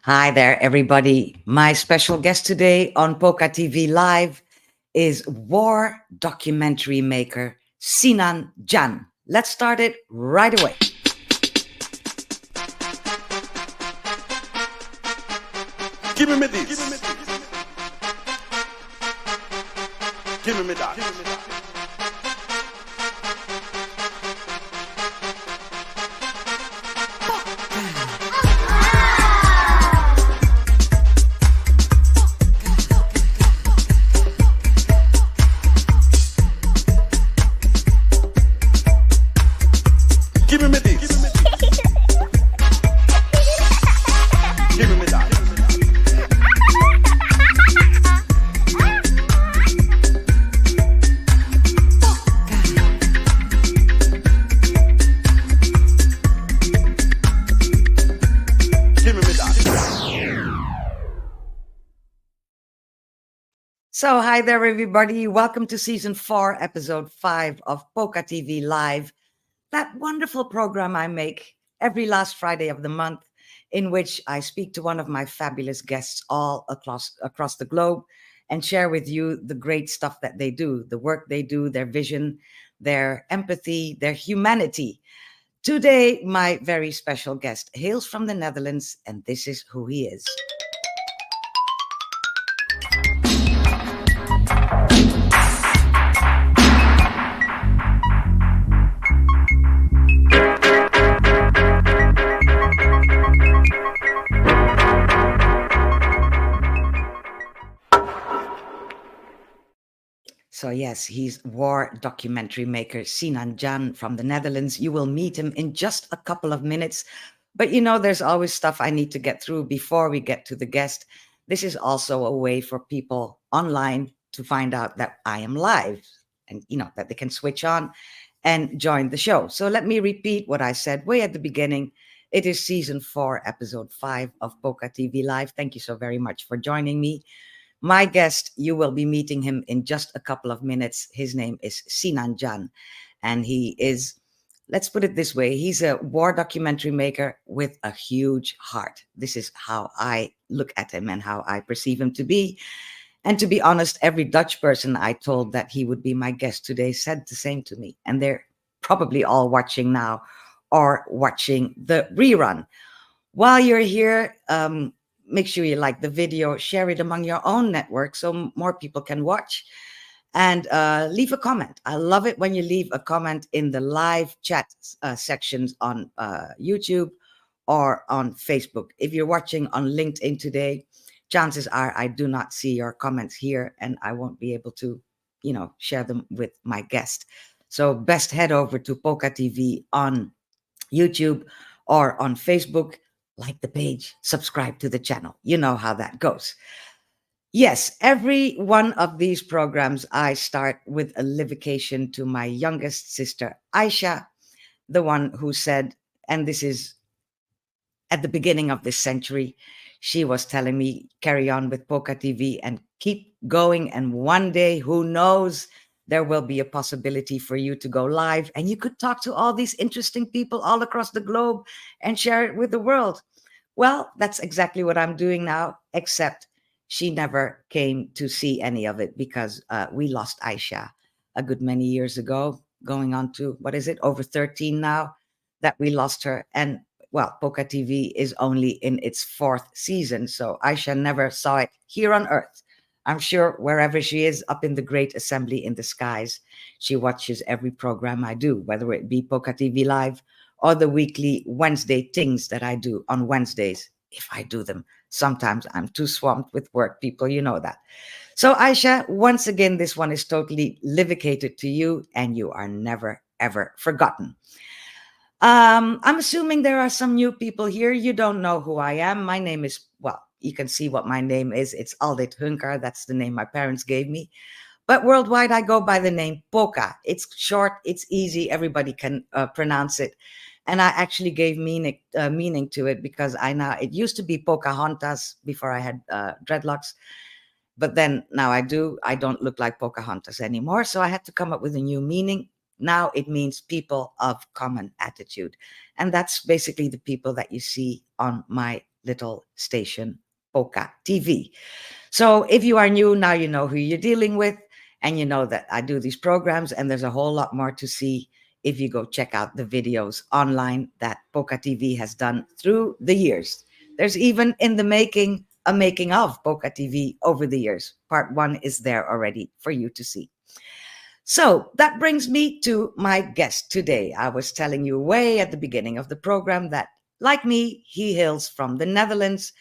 Hi there, everybody. My special guest today on PocaTV Live is war documentary maker Sinan Can. Let's start it right away. Give me this. Give me that. Give me this. Give me that. Give me that. So, hi there, everybody. Welcome to season 4, episode 5 of PocaTV Live, that wonderful program I make every last Friday of the month, in which I speak to one of my fabulous guests all across the globe and share with you the great stuff that they do, the work they do, their vision, their empathy, their humanity. Today, my very special guest hails from the Netherlands, and this is who he is. So yes, he's war documentary maker Sinan Can from the Netherlands. You will meet him in just a couple of minutes. But there's always stuff I need to get through before we get to the guest. This is also a way for people online to find out that I am live and, that they can switch on and join the show. So let me repeat what I said way at the beginning. It is season 4, episode 5 of PocaTV Live. Thank you so very much for joining me. My guest, you will be meeting him in just a couple of minutes. His name is Sinan Can, and he is, let's put it this way, he's a war documentary maker with a huge heart. This is how I look at him and how I perceive him to be. And to be honest, every Dutch person I told that he would be my guest today said the same to me. And they're probably all watching now or watching the rerun. While you're here, make sure you like the video, share it among your own network so more people can watch, and leave a comment. I love it when you leave a comment in the live chat sections on YouTube or on Facebook. If you're watching on LinkedIn today, chances are I do not see your comments here and I won't be able to, share them with my guest. So best head over to PocaTV on YouTube or on Facebook. Like the page, subscribe to the channel. You know how that goes. Yes, every one of these programs, I start with a livocation to my youngest sister, Aisha, the one who said, and this is at the beginning of this century, she was telling me, carry on with Poca TV and keep going. And one day, who knows, there will be a possibility for you to go live and you could talk to all these interesting people all across the globe and share it with the world. Well, that's exactly what I'm doing now, except she never came to see any of it because we lost Aisha a good many years ago, going on to, what is it, over 13 now that we lost her. And well, Poca TV is only in its 4th season, so Aisha never saw it here on Earth. I'm sure wherever she is, up in the great assembly in the skies, she watches every program I do, whether it be Poca TV Live or the weekly Wednesday things that I do on Wednesdays, if I do them. Sometimes I'm too swamped with work, people, you know that. So Aisha, once again, this one is totally livocated to you and you are never, ever forgotten. I'm assuming there are some new people here. You don't know who I am. My name is, well, you can see what my name is. It's Aldit Hunkar. That's the name my parents gave me. But worldwide, I go by the name Poca. It's short, it's easy, everybody can pronounce it. And I actually gave meaning to it because it used to be Pocahontas before I had dreadlocks. But then now I don't look like Pocahontas anymore. So I had to come up with a new meaning. Now it means people of common attitude. And that's basically the people that you see on my little station, PocaTV. So if you are new, now you know who you're dealing with, and you know that I do these programs, and there's a whole lot more to see if you go check out the videos online that PocaTV has done through the years. There's even in the making a making of PocaTV over the years. Part 1 is there already for you to see. So that brings me to my guest today. I was telling you way at the beginning of the program that, like me, he hails from the Netherlands,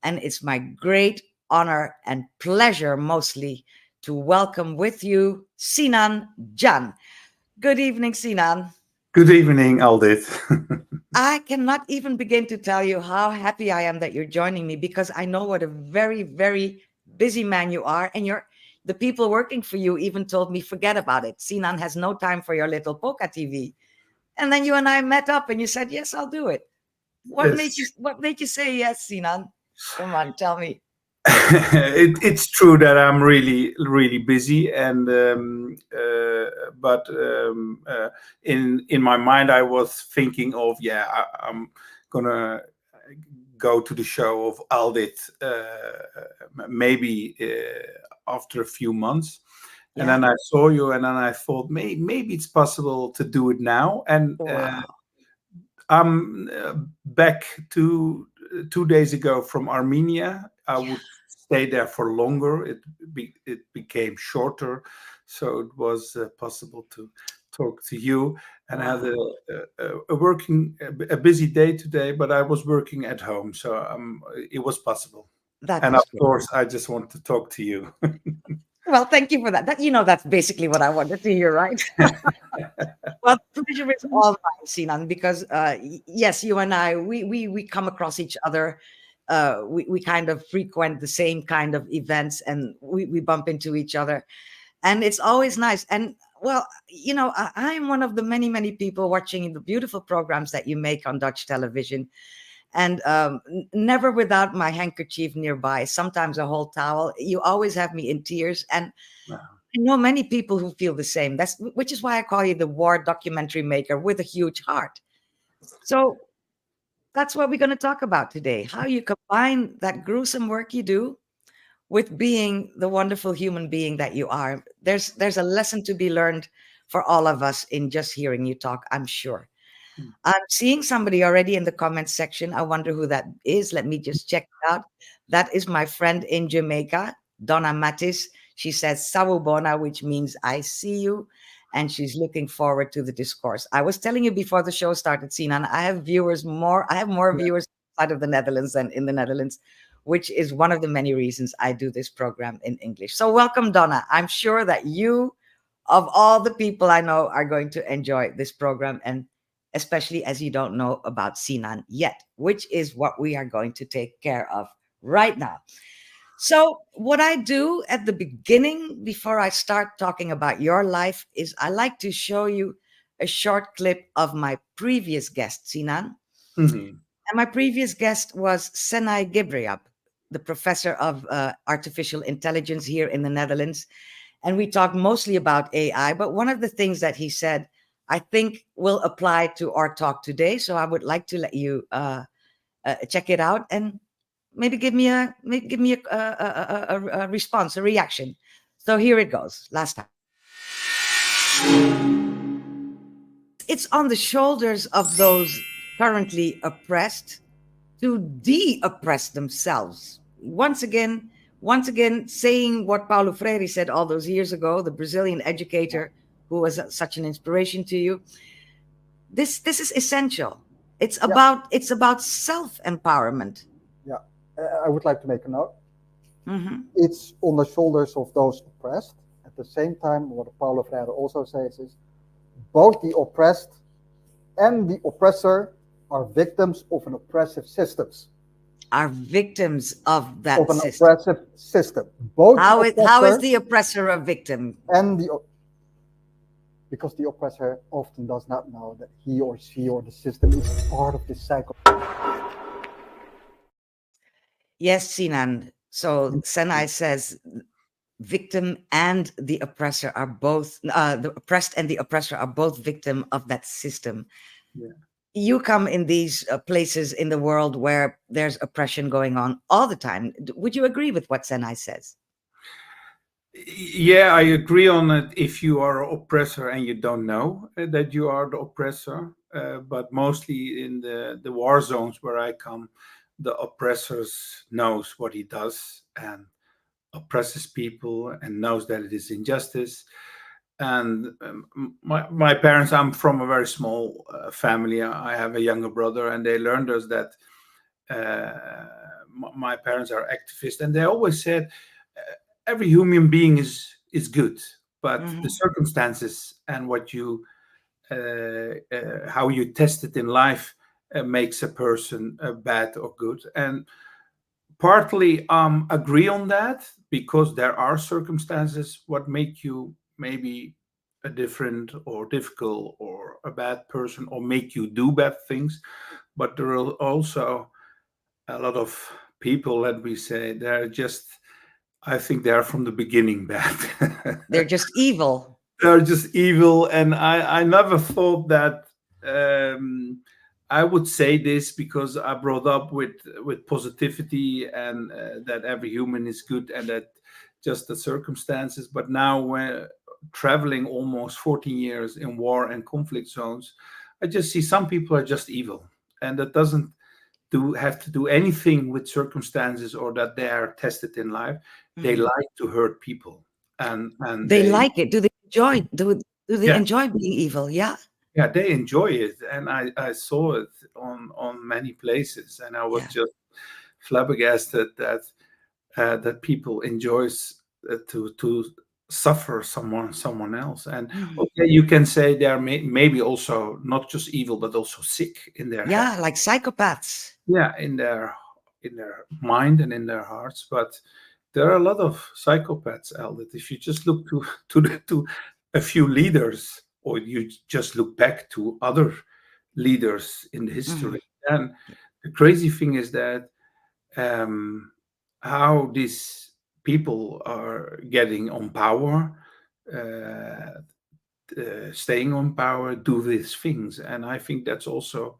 and it's my great honor and pleasure mostly to welcome with you Sinan Can. Good evening, Sinan. Good evening, Aldit. I cannot even begin to tell you how happy I am that you're joining me, because I know what a very, very busy man you are. And the people working for you even told me, forget about it. Sinan has no time for your little PocaTV. And then you and I met up and you said, yes, I'll do it. What Yes. made you say yes, Sinan? Come on, tell me. It's true that I'm really, really busy, and but in my mind I was thinking of I'm gonna go to the show of Aldit maybe after a few months. And Yeah. then I saw you, and then I thought maybe it's possible to do it now. And Wow. I'm back 2 days ago from Armenia. I would stay there for longer. It became shorter, so it was possible to talk to you. And I had a busy day today, but I was working at home, so it was possible. That And is of great. course, I just want to talk to you. Well, thank you for that. That's basically what I wanted to hear, right? Well, the pleasure is all mine, Sinan, because yes, you and I, we come across each other. We kind of frequent the same kind of events, and we bump into each other, and it's always nice. And well, I'm one of the many people watching the beautiful programs that you make on Dutch television, and never without my handkerchief nearby, sometimes a whole towel. You always have me in tears, and Wow. I know many people who feel the same. Which is why I call you the war documentary maker with a huge heart. So that's what we're going to talk about today: how you combine that gruesome work you do with being the wonderful human being that you are. There's a lesson to be learned for all of us in just hearing you talk, I'm sure. I'm seeing somebody already in the comments section. I wonder who that is. Let me just check it out. That is my friend in Jamaica, Donna Mattis. She says Sawubona, which means I see you. And she's looking forward to the discourse. I was telling you before the show started, Sinan, I have more viewers outside of the Netherlands than in the Netherlands, which is one of the many reasons I do this program in English. So welcome, Donna. I'm sure that you, of all the people I know, are going to enjoy this program, and especially as you don't know about Sinan yet, which is what we are going to take care of right now. So what I do at the beginning, before I start talking about your life, is I like to show you a short clip of my previous guest, Sinan. Mhm. And my previous guest was Senai Gibriab, the professor of artificial intelligence here in the Netherlands. And we talked mostly about AI, but one of the things that he said, I think will apply to our talk today. So I would like to let you check it out and maybe give me a response, a reaction. So here it goes. Last time. It's on the shoulders of those currently oppressed to de-oppress themselves. Once again, saying what Paulo Freire said all those years ago, the Brazilian educator who was such an inspiration to you. This is essential. It's about self-empowerment. Yeah, I would like to make a note. Mhm. It's on the shoulders of those oppressed. At the same time, what Paulo Freire also says is both the oppressed and the oppressor are victims of an oppressive systems. Are victims of that Of an system. oppressive system. Both How is oppressor the oppressor a victim? and because the oppressor often does not know that he or she or the system is part of this cycle. Yes, Sinan. So Senai says victim and the oppressor are both the oppressed and the oppressor are both victim of that system. Yeah. you come in these places in the world where there's oppression going on all the time. Would you agree with what Senai says? Yeah, I agree on it if you are an oppressor and you don't know that you are the oppressor. But mostly in the war zones where I come, the oppressors knows what he does and oppresses people and knows that it is injustice. And my parents, I'm from a very small family. I have a younger brother, and they learned us that my parents are activists, and they always said every human being is good, but the Mhm. circumstances and what you how you test it in life makes a person bad or good. And partly agree on that, because there are circumstances what make you maybe a different or difficult or a bad person or make you do bad things. But there are also a lot of people that we say they're just, I think they are from the beginning bad. They're just evil. They're just evil. And I never thought that I would say this, because I brought up with positivity and that every human is good and that just the circumstances. But now when traveling almost 14 years in war and conflict zones, I just see some people are just evil, and that doesn't have to do anything with circumstances or that they are tested in life. They Mhm. like to hurt people, and They they, like it. Do they enjoy? Do they yeah, enjoy being evil? Yeah. yeah, they enjoy it. And I saw it on many places, and I was Yeah. just flabbergasted that that people enjoys to suffer someone else. And Mhm. okay, you can say they are maybe also not just evil but also sick in their head, Yeah, like psychopaths. yeah, in their mind and in their hearts. But there are a lot of psychopaths, Albert. If you just look to a few leaders, or you just look back to other leaders in the Mhm. history, and the crazy thing is that um, how these people are getting on power, uh, staying on power, do these things. And I think that's also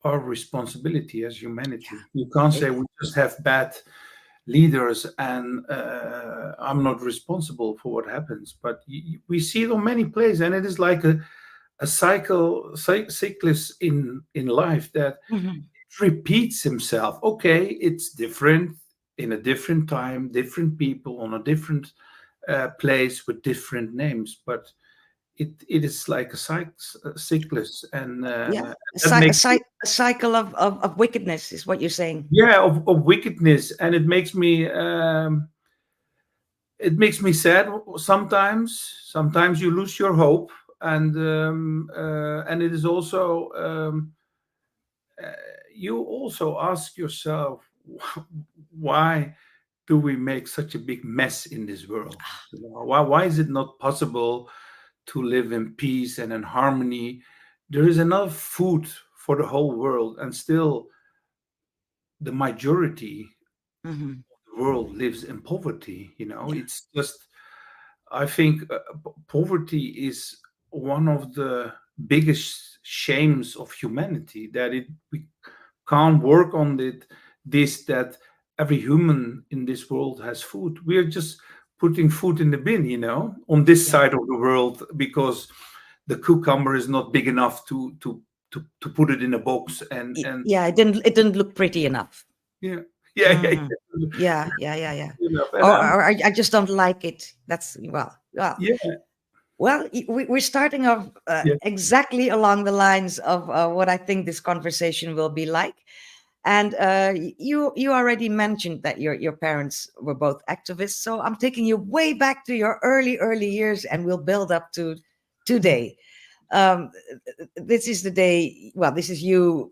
our responsibility as humanity. You can't It, say we just have bad leaders and I'm not responsible for what happens. But we see it on many places, and it is like a cyclist in life that Mhm. repeats himself. Okay, it's different in a different time, different people on a different place with different names, but it is like a cyclist, and Yeah, that makes, a cycle of wickedness is what you're saying. yeah, of wickedness. And it makes me sad sometimes. Sometimes you lose your hope, and it is also uh, you also ask yourself, why do we make such a big mess in this world? You know, why is it not possible to live in peace and in harmony? There is enough food for the whole world, and still the majority Mhm. of the world lives in poverty. You know, it's just, I think poverty is one of the biggest shames of humanity, that we can't work on it. This that every human in this world has food. We are just putting food in the bin, you know, on this Yeah. side of the world, because the cucumber is not big enough to put it in a box. And Yeah, it didn't look pretty enough. yeah, yeah, yeah, Mhm. yeah. Yeah, yeah, yeah, yeah. Enough. And Or I just don't like it. That's yeah, we're starting off yeah, exactly along the lines of what I think this conversation will be like. And you already mentioned that your parents were both activists, so I'm taking you way back to your early years, and we'll build up to today. Um, this is the day. Well, this is you,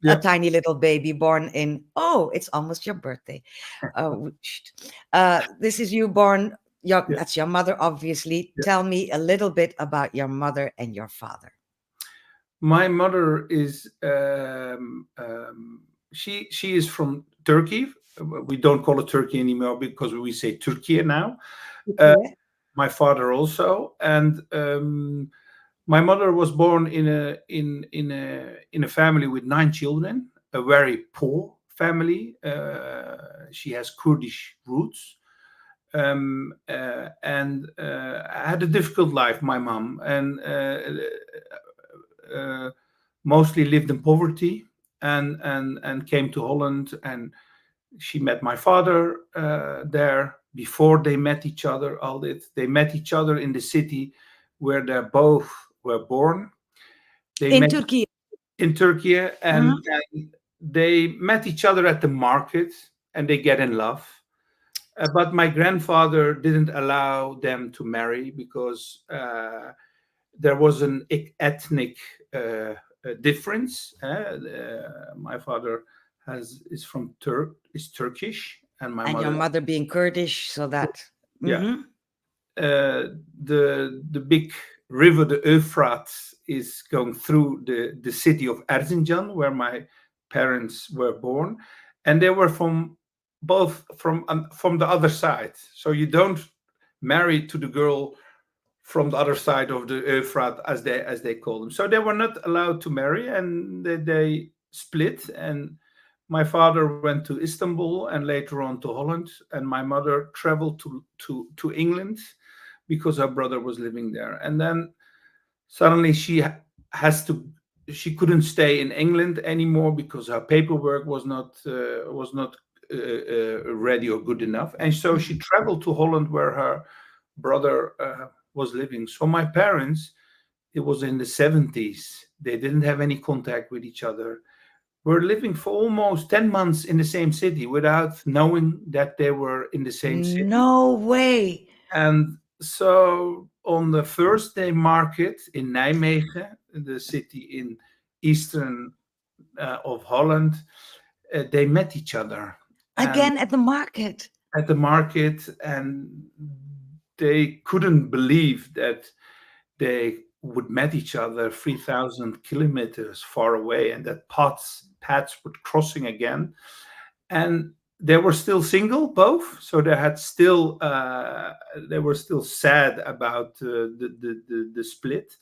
a yeah, tiny little baby born in. Oh, it's almost your birthday. This is you born. yeah, That's your mother, obviously. yeah. Tell me a little bit about your mother and your father. My mother is she is from Turkey. We don't call it Turkey anymore because we say Turkey now. Uh, Okay. my father also, and My mother was born in a family with 9 children, a very poor family. She has Kurdish roots, and had a difficult life. My mom, and mostly lived in poverty, and came to Holland, and she met my father there. Before they met each other, they met each other in the city where they both were born. They In met Turkey. in Turkey, Uh-huh. and they met each other at the market, and they get in love. But my grandfather didn't allow them to marry because there was an ethnic difference. My father is from is Turkish, and my And your mother, mother being Kurdish, so that. yeah. Mm-hmm. The big river, the Euphrates, is going through the city of Erzincan, where my parents were born, and they were both from the other side. So you don't marry to the girl from the other side of the Euphrates, as they call them. So they were not allowed to marry, and they split. And my father went to Istanbul and later on to Holland, and my mother traveled to England because her brother was living there. And then suddenly has to she couldn't stay in England anymore because her paperwork was not ready or good enough, and so she traveled to Holland where her brother was living. So my parents, it was in the 70s, they didn't have any contact with each other. Were living for almost 10 months in the same city without knowing that they were in the same city. No way. And so on the first day market in Nijmegen, the city in eastern of Holland, they met each other and Again at the market. at the market, and they couldn't believe that they would met each other 3,000 kilometers far away, and that paths would crossing again. And they were still single, both, so they were still sad about the split.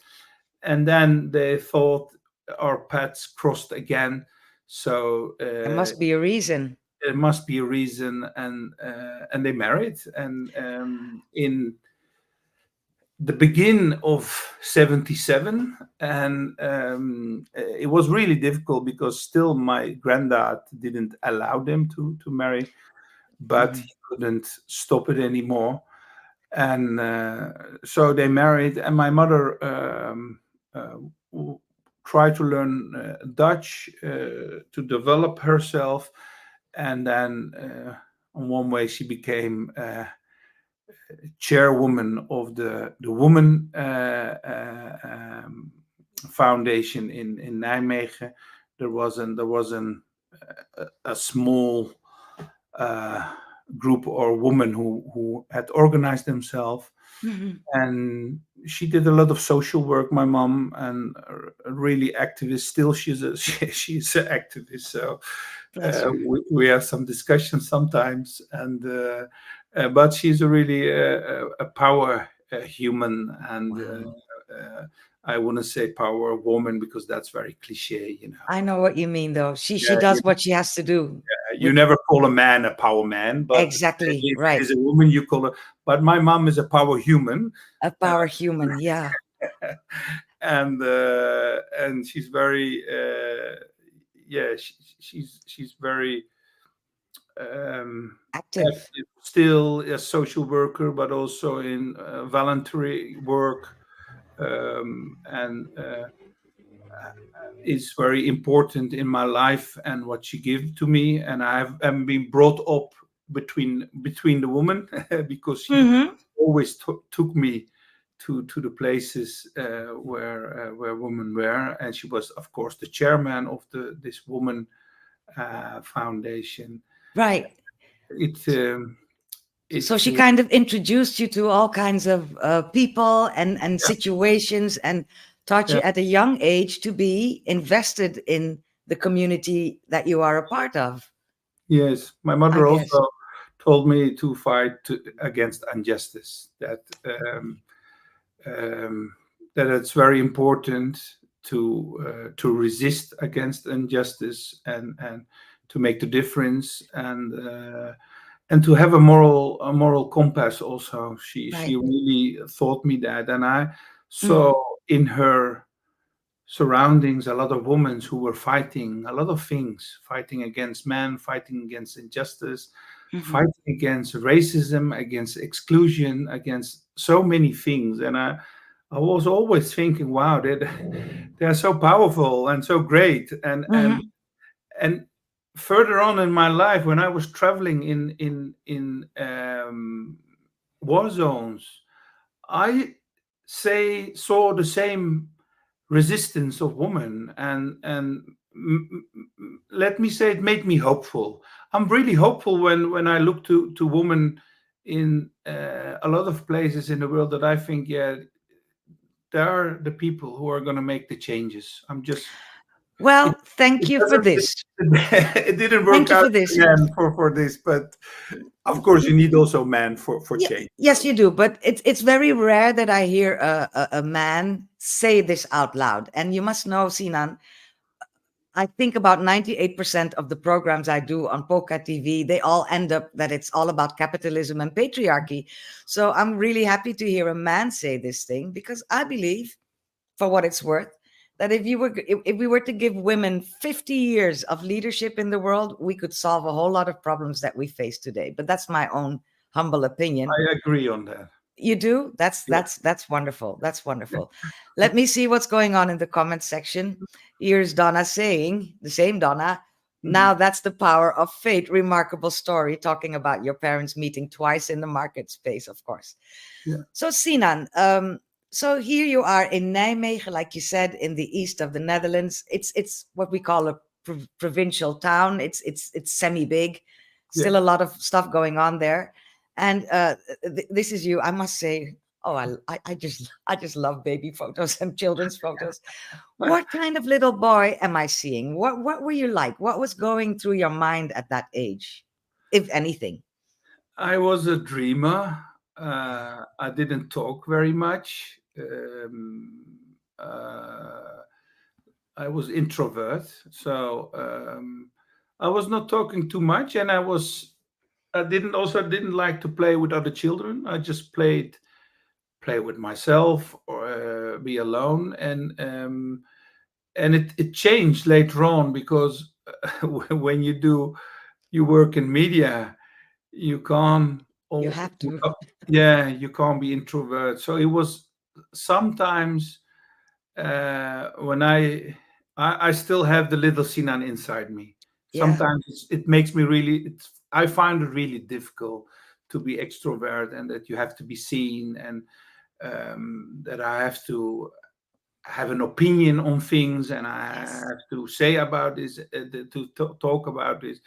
And then they thought our paths crossed again, so There must be a reason. there must be a reason, and they married. And in the begin of 77, and it was really difficult because still my granddad didn't allow them to marry, but he couldn't stop it anymore. And so they married, and my mother tried to learn Dutch to develop herself. And then in one way she became chairwoman of the woman foundation in Nijmegen. There was a small group or woman who had organized themselves, and she did a lot of social work, my mom, and really activist. Still, she's an activist. So we have some discussions sometimes, and but she's a really a power human, and I wouldn't say power woman because that's very cliche, you know. I know what you mean, though. She Yeah, does what she has to do. You never call a man a power man, but Exactly, if right. it is a woman, you call her. But my mom is a power human, A power human, yeah. and she's very she's very Active. still a social worker, but also in voluntary work, and is very important in my life and what she gave to me. And I've been brought up between the women because she always took me to the places where women were, and she was, of course, the chairman of this woman foundation. Right. So she It kind of introduced you to all kinds of people and situations, and taught you at a young age to be invested in the community that you are a part of. Yes, my mother also told me to fight against injustice. That that it's very important to resist against injustice and to make the difference, and to have a moral compass also. She Right. really taught me that, and I saw Mm, in her surroundings a lot of women who were fighting a lot of things, fighting against men, fighting against injustice, mhm. fighting against racism, against exclusion, against so many things. And I was always thinking, wow, they're so powerful and so great. And further on in my life, when I was traveling in war zones, I saw the same resistance of women, and let me say, it made me hopeful. I'm really hopeful when I look to women in a lot of places in the world, that I think, yeah, they are the people who are going to make the changes. I'm just it Well, thank it you for doesn't this. it didn't Thank work you out for this. again for this, but of course you need also men for Yeah, change. yes, you do. But it's very rare that I hear a man say this out loud. And you must know, Sinan, I think about 98% of the programs I do on PocaTV, they all end up that it's all about capitalism and patriarchy. So I'm really happy to hear a man say this thing, because I believe, for what it's worth, that if we were to give women 50 years of leadership in the world, we could solve a whole lot of problems that we face today. But that's my own humble opinion. I agree on that. You do? That's Yeah. that's wonderful. That's wonderful. Let me see what's going on in the comment section. Here's Donna saying, the same Donna. Mhm. Now that's the power of fate. Remarkable story, talking about your parents meeting twice in the market space, of course. Yeah. So Sinan, so here you are in Nijmegen, like you said, in the east of the Netherlands. It's what we call a provincial town. It's semi big, Yeah. still a lot of stuff going on there. And this is you. I must say, oh, I just love baby photos and children's photos. What kind of little boy am I seeing? What were you like? What was going through your mind at that age, if anything? I was a dreamer. I didn't talk very much. I was introvert, so I was not talking too much, and I didn't like to play with other children. I just play with myself, or be alone, and it changed later on, because when you work in media, you can't You all have to. yeah, you can't be introvert. So it was sometimes, when I still have the little Sinan inside me. Yeah. Sometimes it makes me really, I find it really difficult to be extrovert, and that you have to be seen, and that I have to have an opinion on things, and I Yes. have to say about this, talk about this.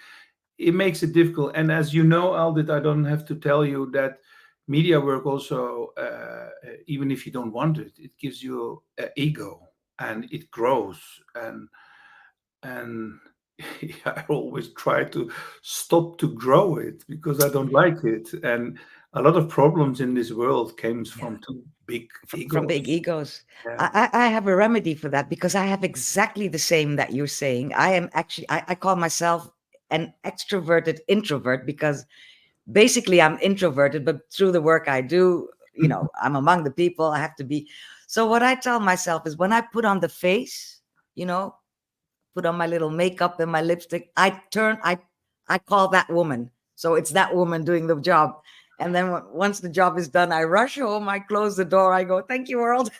It makes it difficult. And as you know, Aldit, I don't have to tell you that media work also, even if you don't want it, it gives you an ego, and it grows. And I always try to stop to grow it, because I don't like it. And a lot of problems in this world comes Yeah. from too big From egos. big egos. Yeah. I have a remedy for that, because I have exactly the same that you're saying. I am actually, I call myself an extroverted introvert, because basically I'm introverted, but through the work I do, I'm among the people. I have to be. So what I tell myself is, when I put on the face, you know, put on my little makeup and my lipstick, I call that woman. So it's that woman doing the job. And then once the job is done, I rush home, I close the door, I go, thank you, world.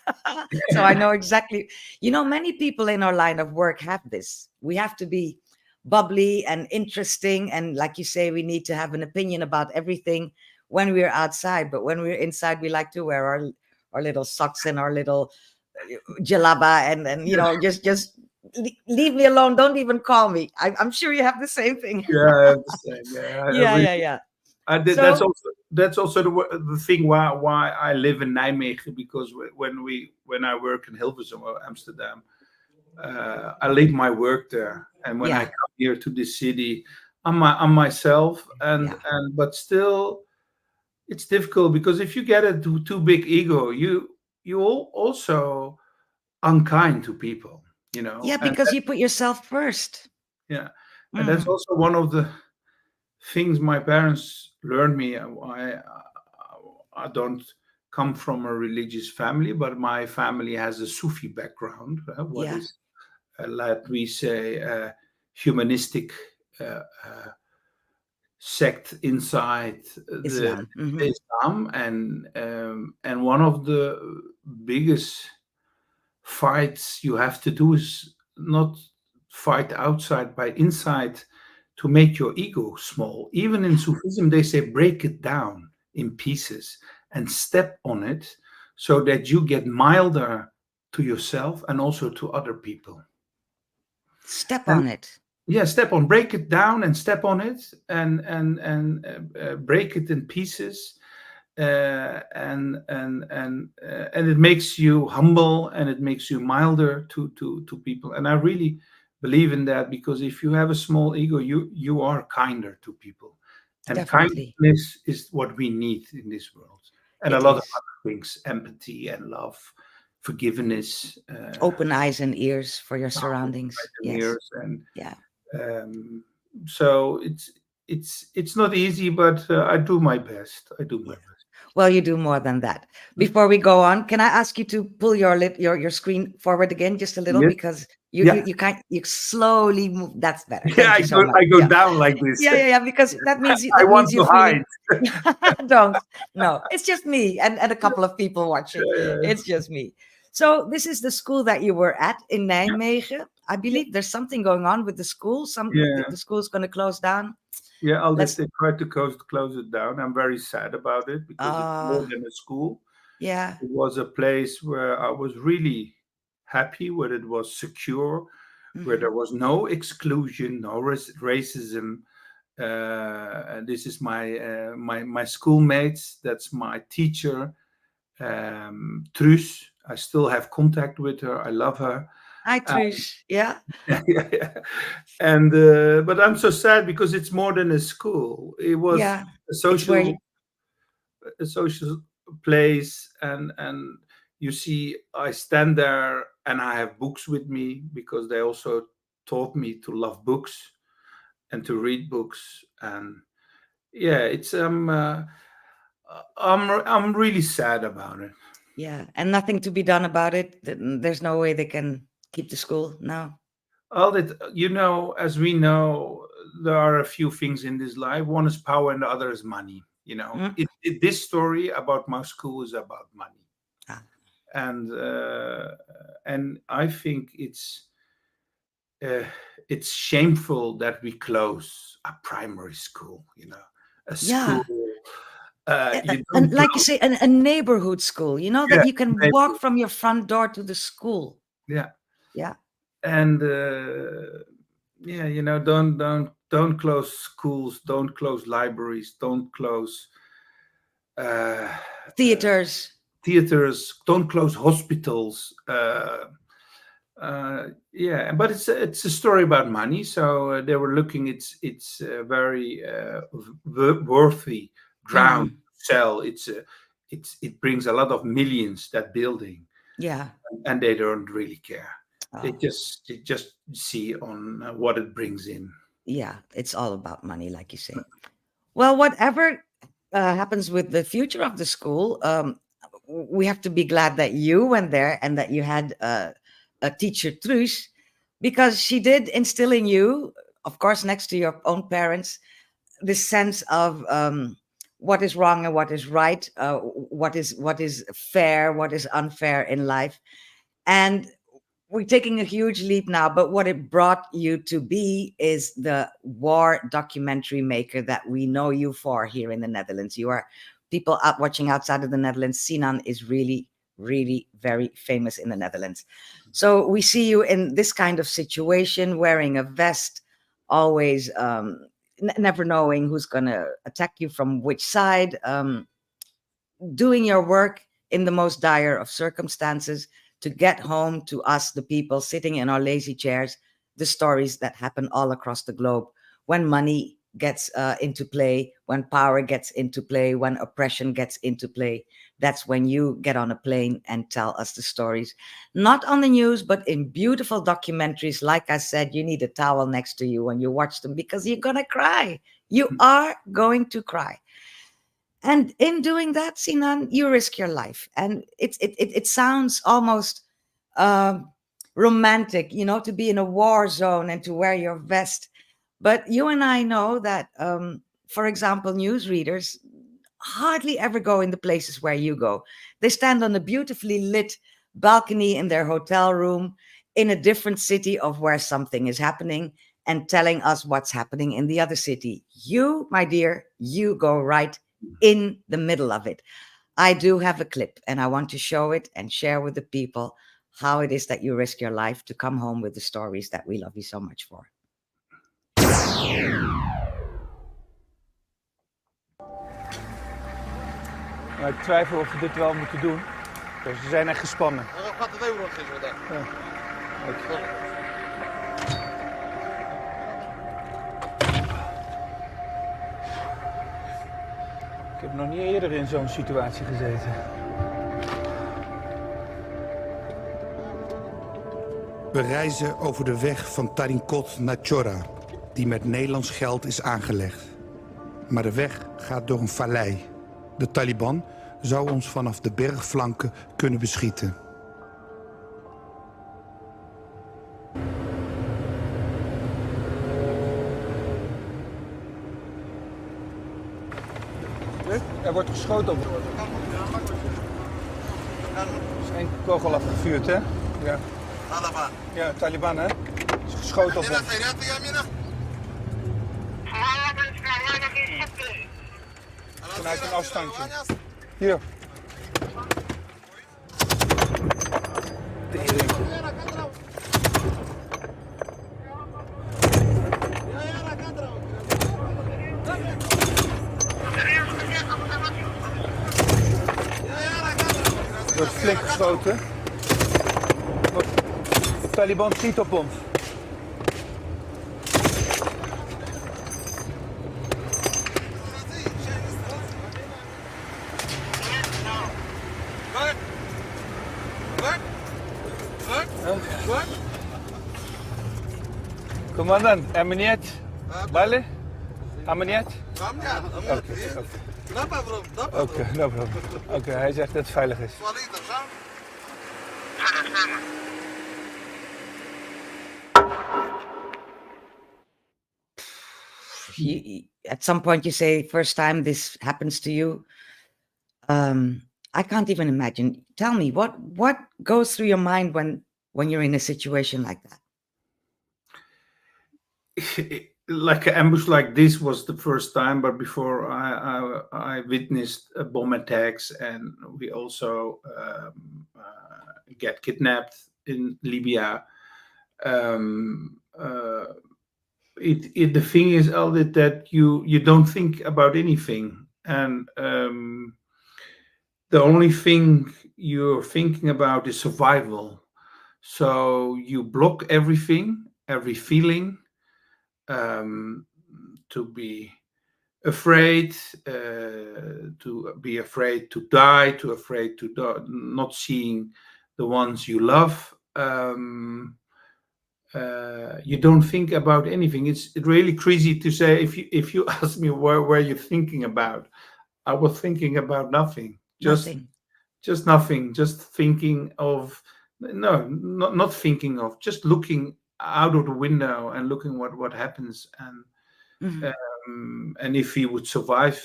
So I know exactly, many people in our line of work have this. We have to be bubbly and interesting. And like you say, we need to have an opinion about everything when we're outside. But when we're inside, we like to wear our little socks and our little jalaba, and just leave me alone. Don't even call me. I'm sure you have the same thing. Yeah, I have the same. Yeah, I Yeah, really. yeah, yeah. I did, So that's also the thing why I live in Nijmegen, because when I work in Hilversum or Amsterdam, I leave my work there, and when I yeah, come here to this city, I'm myself, yeah, and but still, it's difficult, because if you get a too big ego, also unkind to people, Yeah, and because you put yourself first. yeah, and that's Mm, also one of the things my parents learned me. I don't come from a religious family, but my family has a Sufi background. What yeah, is, let we say, humanistic uh, uh, sect inside the Islam. Hmm. Islam, and one of the biggest fights you have to do is not fight outside, by inside, to make your ego small. Even in Sufism, they say break it down in pieces and step on it so that you get milder to yourself and also to other people. Step And on it. yeah, step on, break it down and step on it, and break it in pieces, and it makes you humble, and it makes you milder to people. And I really believe in that, because if you have a small ego, you are kinder to people, and Definitely. kindness is what we need in this world, and a It lot of is. other things: empathy and love, forgiveness, Open eyes and ears for your eyes surroundings. and Yes. ears, and Yeah. um, so it's not easy, but I do my best. I do my Yeah. best. Well, you do more than that. Before we go on, can I ask you to pull your screen forward again just a little, Yes. because Yeah. you slowly move. That's better. Yeah. Thank I you so go. much. I go Yeah. down like this. Yeah, yeah, yeah. Because I that want means to you're hide. feeling. Don't. No, it's just me and a couple of people watching. Yeah. It's just me. So this is the school that you were at in Nijmegen. I believe there's something going on with the school. Yeah. The school's going to close down. Yeah. Let's. They tried to close it down. I'm very sad about it, because it's more Uh than a school. yeah. It was a place where I was really happy, where it was secure, where Mhm. there was no exclusion, no racism. And this is my schoolmates. That's my teacher, Truus. I still have contact with her. I love her. Hi, Uh, Truus. Yeah. yeah, yeah. And but I'm so sad, because it's more than a school. It was Yeah. a It's where you. social place, and you see, I stand there and I have books with me, because they also taught me to love books and to read books. And yeah, I'm really sad about it. Yeah. And nothing to be done about it. There's no way they can keep the school now. All that, as we know, there are a few things in this life. One is power, and the other is money. Mm. This story about my school is about money, Ah, and I think uh, it's shameful that we close a primary school. A school. yeah. You And don't like you close. say, a neighborhood school, Yeah, that you can walk maybe. from your front door to the school. Yeah, Yeah. and yeah, don't close schools, don't close libraries, don't close uh, uh, Theaters. theaters, don't close hospitals. Yeah, but it's a story about money. So they were looking. It's very worthy ground Mm, to sell. It brings a lot of millions, that building, yeah. and they don't really care. Oh, They just see on what it brings in. yeah. It's all about money, like you say. Well, whatever happens with the future of the school, we have to be glad that you went there and that you had a teacher, Truus, because she did instill in you, of course, next to your own parents, this sense of what is wrong and what is right, what is fair, what is unfair in life, and we're taking a huge leap now, but what it brought you to be is the war documentary maker that we know you for here in the Netherlands. You are people out watching outside of the Netherlands. Sinan is really, really very famous in the Netherlands. So we see you in this kind of situation, wearing a vest, always never knowing who's going to attack you from which side. Doing your work in the most dire of circumstances to get home to us, the people sitting in our lazy chairs, the stories that happen all across the globe when money gets into play, when power gets into play, when oppression gets into play. That's when you get on a plane and tell us the stories. Not on the news, but in beautiful documentaries. Like I said, you need a towel next to you when you watch them because you're going to cry. You are going to cry. And in doing that, Sinan, you risk your life. And it sounds almost romantic, to be in a war zone and to wear your vest. But you and I know that, for example, newsreaders hardly ever go in the places where you go. They stand on a beautifully lit balcony in their hotel room in a different city of where something is happening and telling us what's happening in the other city. You, my dear, you go right in the middle of it. I do have a clip and I want to show it and share with the people how it is that you risk your life to come home with the stories that we love you so much for. Ik twijfel of we dit wel moeten doen. Dus ze zijn echt gespannen. Gaat de deur gisteren dan? Ja. Ik heb nog niet eerder in zo'n situatie gezeten. We reizen over de weg van Tarinkot naar Chora, die met Nederlands geld is aangelegd. Maar de weg gaat door een vallei. De Taliban zou ons vanaf de bergflanken kunnen beschieten. Er wordt geschoten op. Er is één kogel afgevuurd, hè? Ja. Ja, Taliban, hè? Er is geschoten op ons. Vanuit een afstandje. Hier. Er wordt flink geschoten. De Taliban schiet op ons. Komandan, emniyet. Bale? Emniyet? Oké, no problem. Oké, hij zegt dat het veilig is. At some point you say, first time this happens to you. I can't even imagine. Tell me, what goes through your mind when you're in a situation like that? Like an ambush like this was the first time, but before I witnessed bomb attacks, and we also get kidnapped in Libya. The thing is, Aldit, that you don't think about anything, and the only thing you're thinking about is survival. So you block everything, every feeling. To be afraid, to be afraid to die, to afraid to not seeing the ones you love. You don't think about anything. It's really crazy to say. If you ask me where you're thinking about, I was thinking about nothing. Just nothing. Just thinking of not thinking of. Just looking out of the window and looking what happens, and if he would survive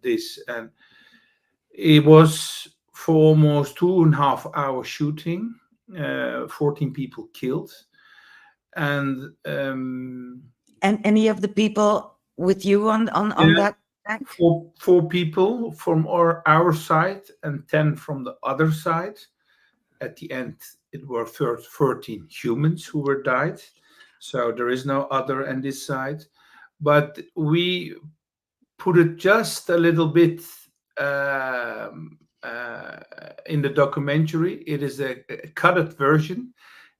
this. And it was for almost 2.5 hours shooting, 14 people killed, and any of the people with you on that attack? Four people from our side and 10 from the other side. At the end, it were 13 humans who were died. So there is no other on this side. But we put it just a little bit in the documentary. It is a cut version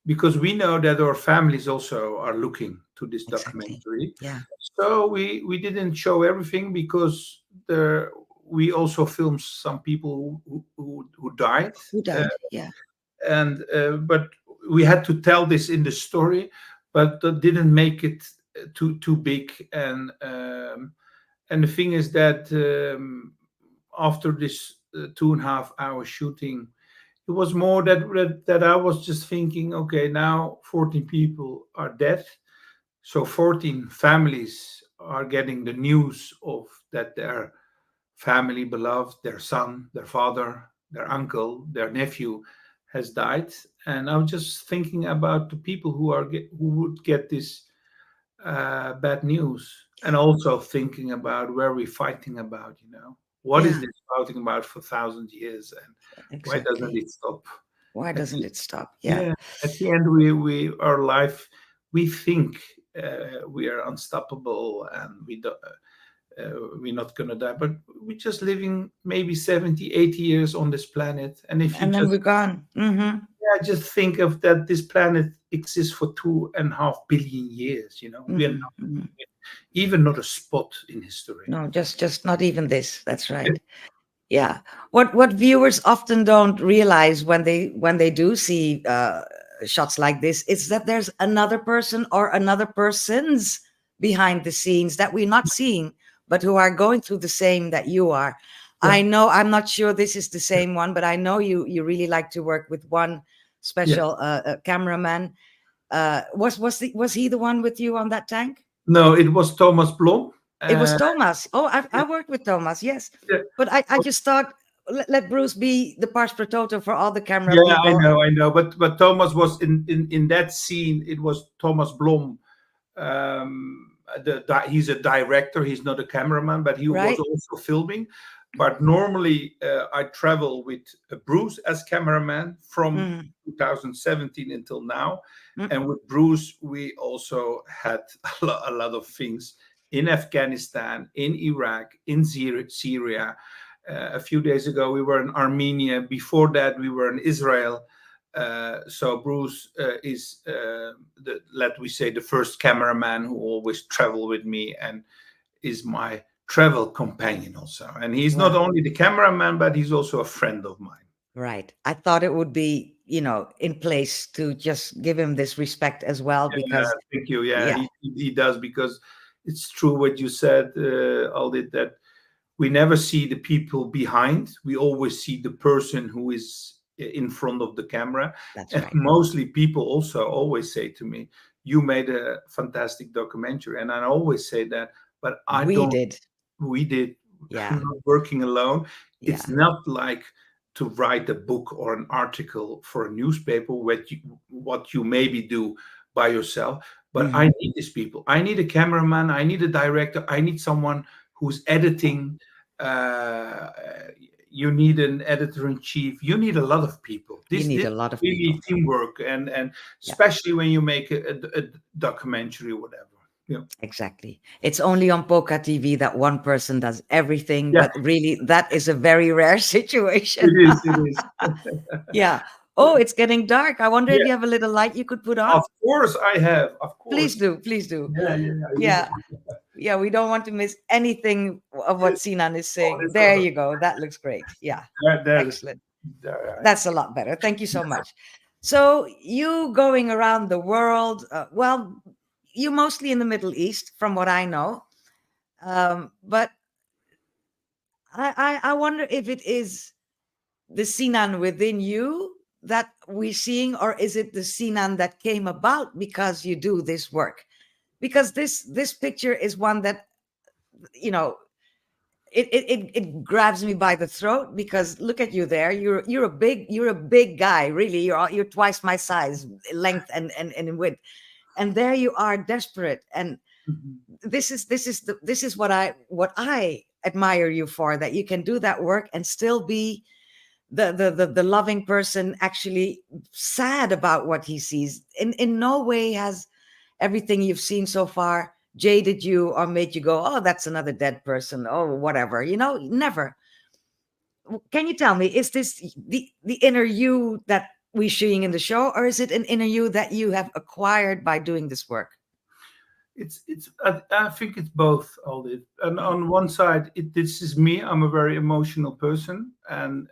because we know that our families also are looking to this Exactly. documentary. Yeah. So we didn't show everything because we also filmed some people who died, Who died? Yeah. and but we had to tell this in the story, but that didn't make it too big. And the thing is that after this 2.5 hour shooting, it was more that I was just thinking, okay, now 14 people are dead, so 14 families are getting the news of that their family, beloved, their son, their father, their uncle, their nephew has died. And I'm just thinking about the people who would get this bad news, and also thinking about where we're fighting about. What is Yeah. this fighting about for 1,000 years, and why doesn't Exactly. it stop? Why At doesn't the, it stop? Yeah. yeah, at the end, we our life, we think we are unstoppable, and we're not gonna die, but we're just living maybe 70, 80 years on this planet. And if you And then just we're gone. Mm-hmm. just think of that, this planet exists for 2.5 billion years. We are Mm-hmm. Mm-hmm. even not a spot in history. No, just not even this. That's right. Yeah. What viewers often don't realize when they do see shots like this is that there's another person or another persons behind the scenes that we're not seeing, but who are going through the same that you are. Yeah. I know I'm not sure this is the same one, but I know you really like to work with one special cameraman. Was he the one with you on that tank? No, it was Thomas Blom. It was Uh, Thomas. Oh, I worked with Thomas, yes. yeah, But I just thought, let Bruce be the pars pro toto for all the camera yeah, I people. know. But Thomas was in that scene. It was Thomas Blom. He's a director. He's not a cameraman, but he was Right? also filming. But normally, I travel with Bruce as cameraman from Mm, 2017 until now. mm, And with Bruce, we also had a lot of things in Afghanistan, in Iraq, in Syria. A few days ago, we were in Armenia. Before that, we were in Israel. So Bruce is let we say, the first cameraman who always travel with me and is my travel companion also. And he's not wow. only the cameraman, but he's also a friend of mine. Right. I thought it would be, in place to just give him this respect as well, because Thank you. Yeah, yeah, he does, because it's true what you said, Aldit, that we never see the people behind. We always see the person who is in front of the camera. that's And right. mostly people also always say to me, you made a fantastic documentary. And I always say that, but We did. we did. Yeah. I'm not working alone. Yeah. It's not like to write a book or an article for a newspaper, what you maybe do by yourself. But I need these people. I need a cameraman. I need a director. I need someone who's editing. You need an editor-in-chief. You need a lot of people. You need This a lot of really people. teamwork, and especially when you make a documentary or whatever. Yeah. Exactly. It's only on PocaTV that one person does everything, Yeah. but really that is a very rare situation. It is. Yeah. Oh, it's getting dark. I wonder if Yeah. you have a little light you could put on. Of course I have. Of course. Please do. Please do. Yeah. Yeah. Yeah. We don't want to miss anything of what Sinan is saying. it's There awesome. you go. That looks great. Yeah. That is- Excellent. that- That's a lot better. Thank you so much. So you going around the world, well, you mostly in the Middle East, from what I know. But I wonder if it is the Sinan within you that we're seeing, or is it the Sinan that came about because you do this work? Because this picture is one that, it grabs me by the throat, because look at you there. You're a big guy, really. You're twice my size, length and in width. And there you are, desperate. And this is what I admire you for, that you can do that work and still be the loving person, actually sad about what he sees. In no way has everything you've seen so far jaded you or made you go, oh, that's another dead person, or whatever, never. Can you tell me, is this the inner you that we seeing in the show, or is it an inner you that you have acquired by doing this work? I think it's both, Aldit. And on one side, this is me. I'm a very emotional person, and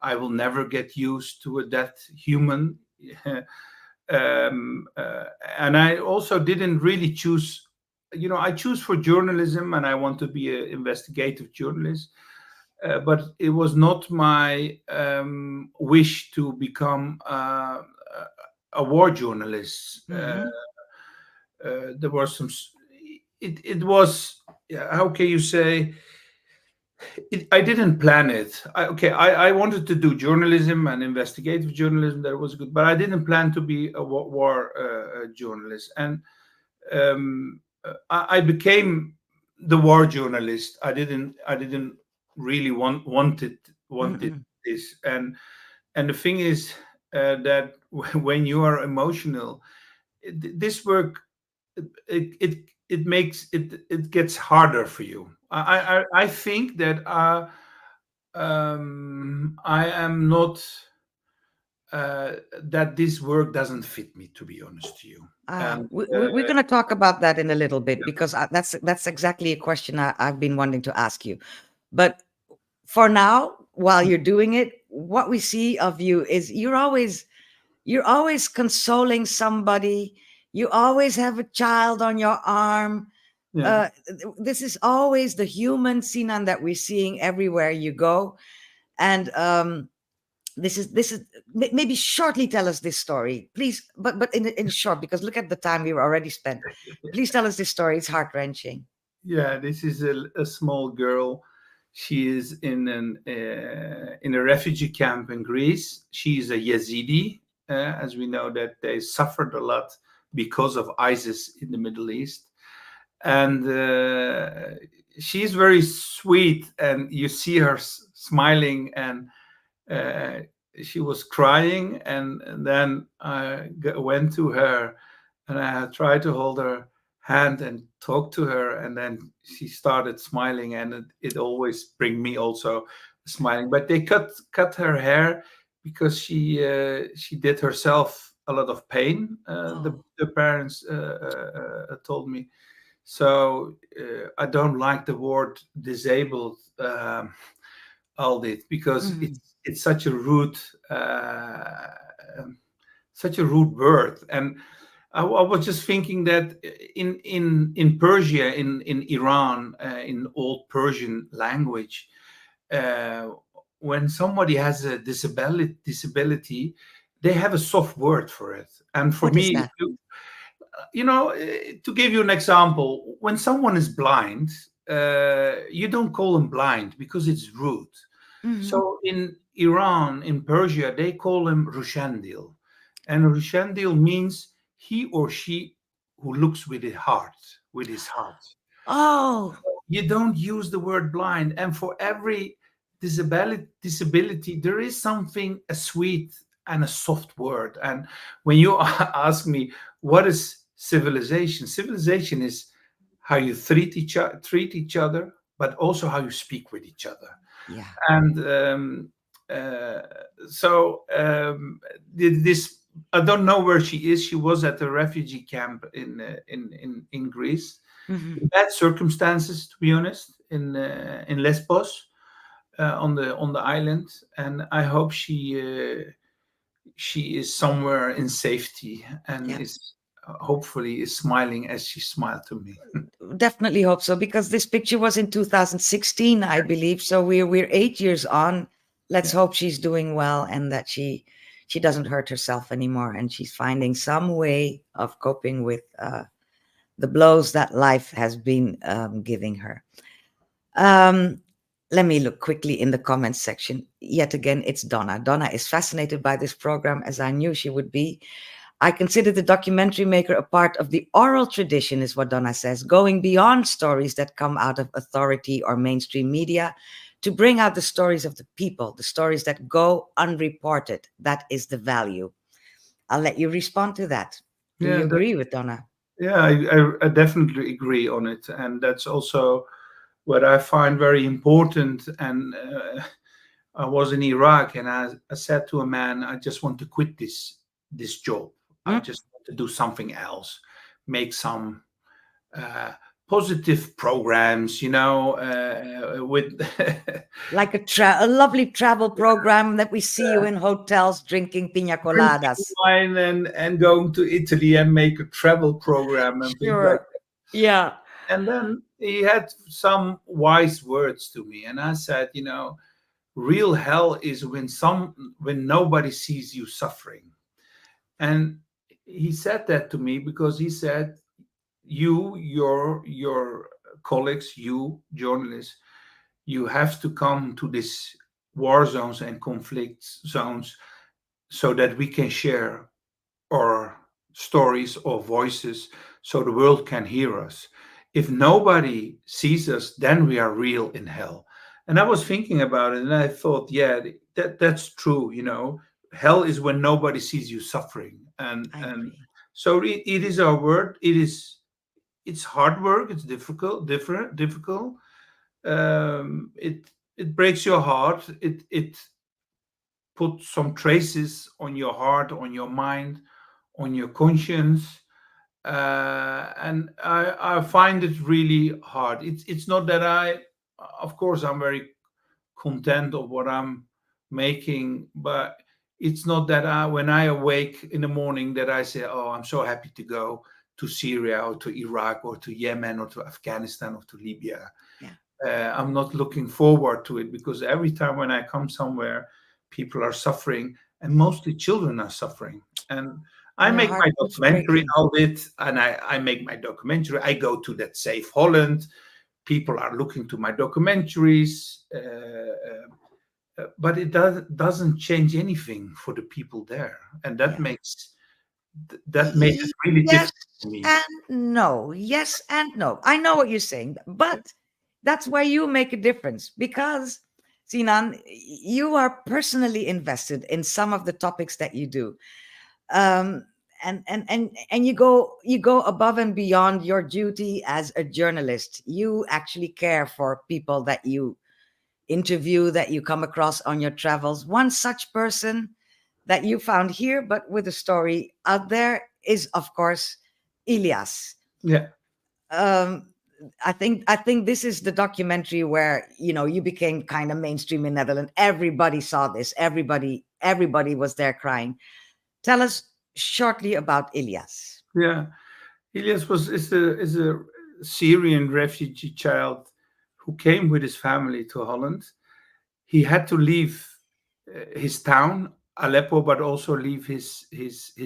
I will never get used to a dead human. And I also didn't really choose. I choose for journalism, and I want to be an investigative journalist. But it was not my wish to become a war journalist. There was some. It was. Yeah, how can you say? I didn't plan it. I wanted to do journalism and investigative journalism. That was good, but I didn't plan to be a war journalist. And I became the war journalist. I didn't really wanted this. And the thing is that when you are emotional, this work it makes it gets harder for you. I think that I am not that this work doesn't fit me, to be honest to you. And We're going to talk about that in a little bit, because that's exactly a question I've been wanting to ask you. But for now, while you're doing it, what we see of you is you're always consoling somebody. You always have a child on your arm. yeah. This is always the human Sinan that we're seeing everywhere you go. And this is maybe shortly tell us this story, please. But in short, because look at the time we've already spent. Please tell us this story. It's heart-wrenching. Yeah, this is a small girl. She is in a refugee camp in Greece. She is a Yazidi, as we know that they suffered a lot because of ISIS in the Middle East. And she's very sweet, and you see her smiling, and she was crying. And then I went to her, and I tried to hold her hand and talk to her, and then she started smiling, and it always bring me also smiling. But they cut her hair because she did herself a lot of pain. The parents told me. So I don't like the word disabled, Aldit, because it's such a rude word. And I was just thinking that in Persia, in Iran, in old Persian language, when somebody has a disability, they have a soft word for it. And for What is me, that? to give you an example, when someone is blind, you don't call them blind because it's rude. So in Iran, in Persia, they call him Rushandil. And Rushandil means he or she who looks with his heart, Oh, You don't use the word blind. And for every disability, there is something, a sweet and a soft word. And when you ask me, what is civilization? Civilization is how you treat each other, but also how you speak with each other. yeah. And this, I don't know where she is. She was at a refugee camp in Greece, in bad circumstances, to be honest, in Lesbos, on the island. And I hope she is somewhere in safety, and is hopefully is smiling as she smiled to me. Definitely hope so, because this picture was in 2016, I believe. So we're 8 years on. Let's hope she's doing well, and that she doesn't hurt herself anymore, and she's finding some way of coping with the blows that life has been giving her. Let me look quickly in the comments section. Yet again, it's Donna. Donna is fascinated by this program, as I knew she would be. I consider the documentary maker a part of the oral tradition, is what Donna says, going beyond stories that come out of authority or mainstream media to bring out the stories of the people, the stories that go unreported. That is the value. I'll let you respond to that. Do you agree with Donna? Yeah, I definitely agree on it. And that's also what I find very important. And I was in Iraq, and I said to a man, I just want to quit this job. I just want to do something else, make some positive programs, with Like a lovely travel program that we see you in hotels drinking pina coladas. wine and going to Italy and make a travel program and things like that. Yeah. And then he had some wise words to me, and I said, real hell is when nobody sees you suffering. And he said that to me because he said, your colleagues, you journalists, you have to come to these war zones and conflict zones so that we can share our stories or voices so the world can hear us. If nobody sees us, then we are real in hell. And I was thinking about it, and I thought, yeah, that's true. Hell is when nobody sees you suffering, and so it is our word. It's hard work. It's difficult. It breaks your heart. It puts some traces on your heart, on your mind, on your conscience. And I find it really hard. It's not that of course, I'm very content of what I'm making, but it's not that when I awake in the morning that I say, oh, I'm so happy to go to Syria or to Iraq or to Yemen or to Afghanistan or to Libya. Yeah. I'm not looking forward to it because every time when I come somewhere, people are suffering, and mostly children are suffering. And I make my documentary out of it, and I make my documentary. I go to that Safe Holland. People are looking to my documentaries, but it doesn't change anything for the people there, and that makes it really difficult for me. Yes and no. I know what you're saying, but that's why you make a difference, because Sinan, you are personally invested in some of the topics that you do. And you go above and beyond your duty as a journalist. You actually care for people that you interview, that you come across on your travels. One such person that you found here, but with a story out there, is of course Ilyas. Yeah. I think this is the documentary where you became kind of mainstream in Netherlands. Everybody saw this. Everybody was there crying. Tell us shortly about Ilyas. Yeah, Ilyas is a Syrian refugee child who came with his family to Holland. He had to leave his town, Aleppo, but also leave his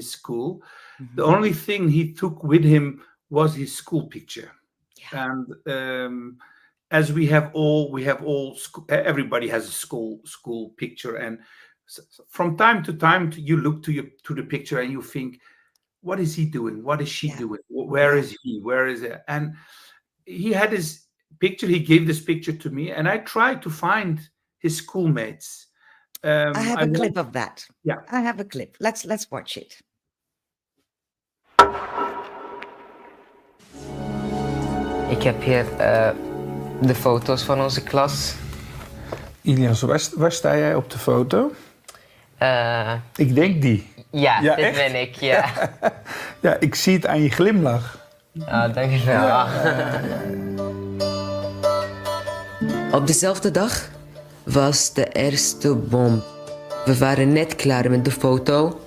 school. Mm-hmm. The only thing he took with him was his school picture. Yeah. And as everybody has a school picture, and from time to time you look to the picture and you think, what is he doing? What is she doing? Where is he? Where is it? And he had his picture. He gave this picture to me, and I tried to find his schoolmates. I have a clip of that. Yeah, I have a clip. Let's watch it. Ik heb hier de foto's van onze klas. Ilyas, waar sta jij op de foto? Ik denk die. Ja, dit echt? ben ik, ja. Ja, ik zie het aan je glimlach. Ja, dankjewel. Ja. Op dezelfde dag was de eerste bom. We waren net klaar met de foto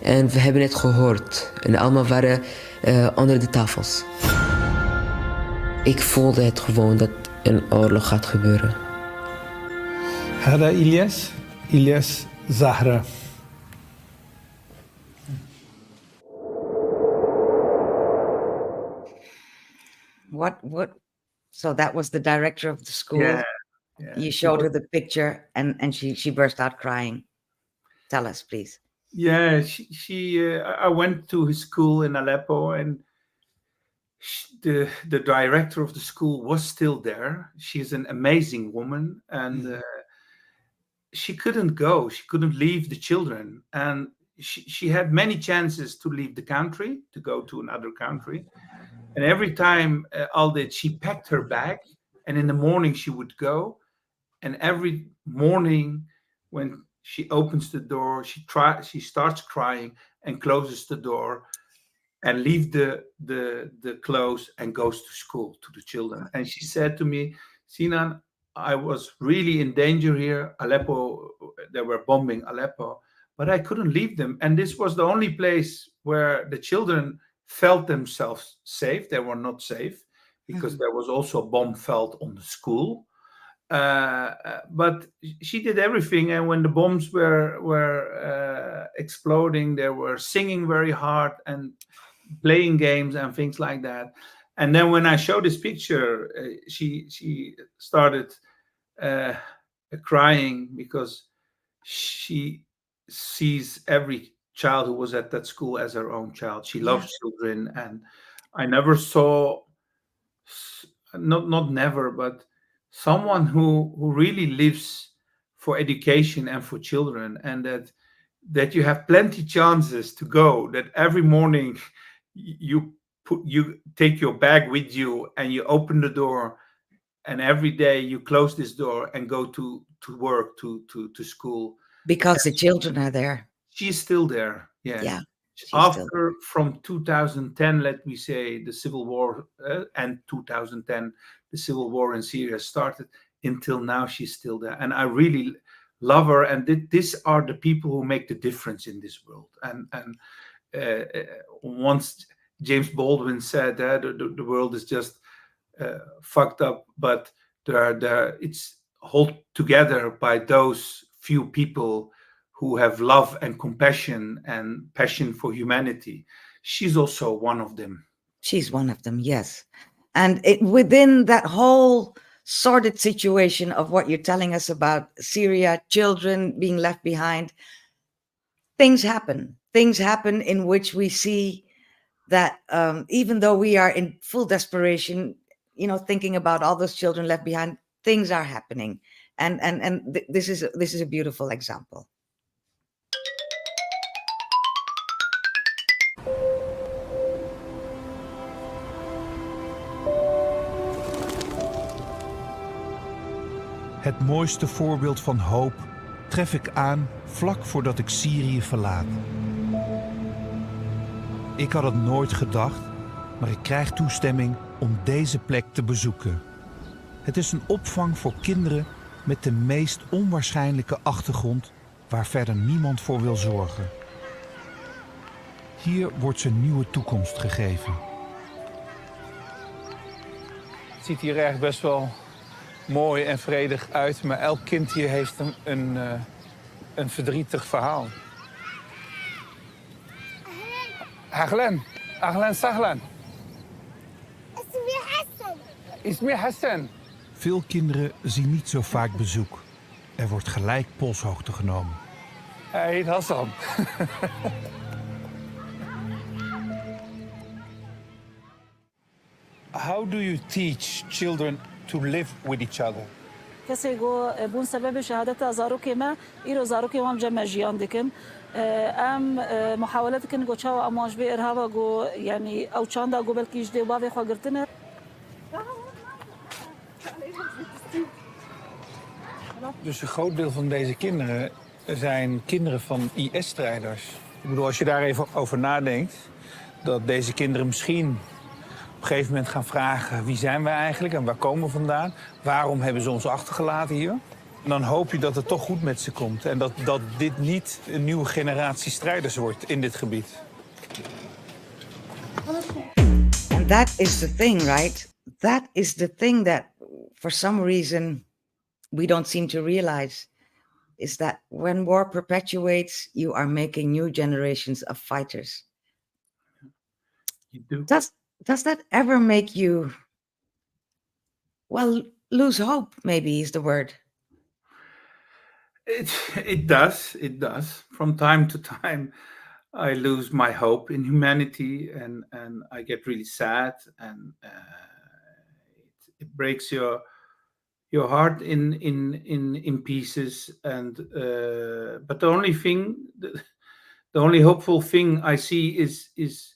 en we hebben het gehoord. En allemaal waren onder de tafels. Ik voelde het gewoon dat een oorlog gaat gebeuren. Hada Ilyas Zahra. What? So that was the director of the school. Yeah. You showed her the picture, and she burst out crying. Tell us, please. Yeah, I went to his school in Aleppo, and the director of the school was still there. She's an amazing woman, and she couldn't go. She couldn't leave the children, and she had many chances to leave the country, to go to another country. And every time she packed her bag, and in the morning she would go, and every morning when she opens the door, she starts crying and closes the door and leave the clothes and goes to school to the children. And she said to me, Sinan, I was really in danger here. Aleppo, they were bombing Aleppo, but I couldn't leave them. And this was the only place where the children felt themselves safe. They were not safe because there was also a bomb felt on the school. But she did everything, and when the bombs were exploding, they were singing very hard and playing games and things like that. And then when I showed this picture, she started crying because she sees every child who was at that school as her own child. She loves children, and I never saw, not never, but someone who really lives for education and for children, and that you have plenty chances to go, that every morning you take your bag with you and you open the door, and every day you close this door and go to work, to school, because the children are there. She's still there. Yeah. After from 2010, let me say, the civil war, and 2010 the civil war in Syria started, until now she's still there, and I really love her. And these are the people who make the difference in this world. And once James Baldwin said that the world is just fucked up, but it's held together by those few people who have love and compassion and passion for humanity. She's also one of them. She's one of them, yes. And within that whole sordid situation of what you're telling us about Syria, children being left behind, things happen. Things happen in which we see that even though we are in full desperation, thinking about all those children left behind, things are happening. And this is a beautiful example. Het mooiste voorbeeld van hoop tref ik aan vlak voordat ik Syrië verlaat. Ik had het nooit gedacht, maar ik krijg toestemming om deze plek te bezoeken. Het is een opvang voor kinderen met de meest onwaarschijnlijke achtergrond waar verder niemand voor wil zorgen. Hier wordt ze een nieuwe toekomst gegeven. Het ziet hier echt best wel mooi en vredig uit, maar elk kind hier heeft een verdrietig verhaal. Ahlan, ahlan sahlan. Ismi Hassan. Veel kinderen zien niet zo vaak bezoek. Er wordt gelijk polshoogte genomen. Hij heet Hassan. How do you teach children to live with each other? کسی گو بون سبب شهادت ازاروکی ما ایرو زاروکی وام جمع جیان دکن ام محاولات کن گو چاو اماج به ارهابا گو یعنی او چاندا گو بلکیش دی باوی خو گرتنه. Dus een groot deel van deze kinderen zijn kinderen van IS-strijders. Ik bedoel, als je daar even over nadenkt, dat deze kinderen misschien op een gegeven moment gaan vragen: wie zijn wij eigenlijk en waar komen we vandaan? Waarom hebben ze ons achtergelaten hier? En dan hoop je dat het toch goed met ze komt en dat dit niet een nieuwe generatie strijders wordt in dit gebied. And that is the thing, right? That is the thing that for some reason we don't seem to realize, is that when war perpetuates, you are making new generations of fighters. You do. Does that ever make you, well, lose hope, maybe is the word? It does. From time to time, I lose my hope in humanity, and I get really sad, and it breaks your heart in pieces. And but the only hopeful thing I see is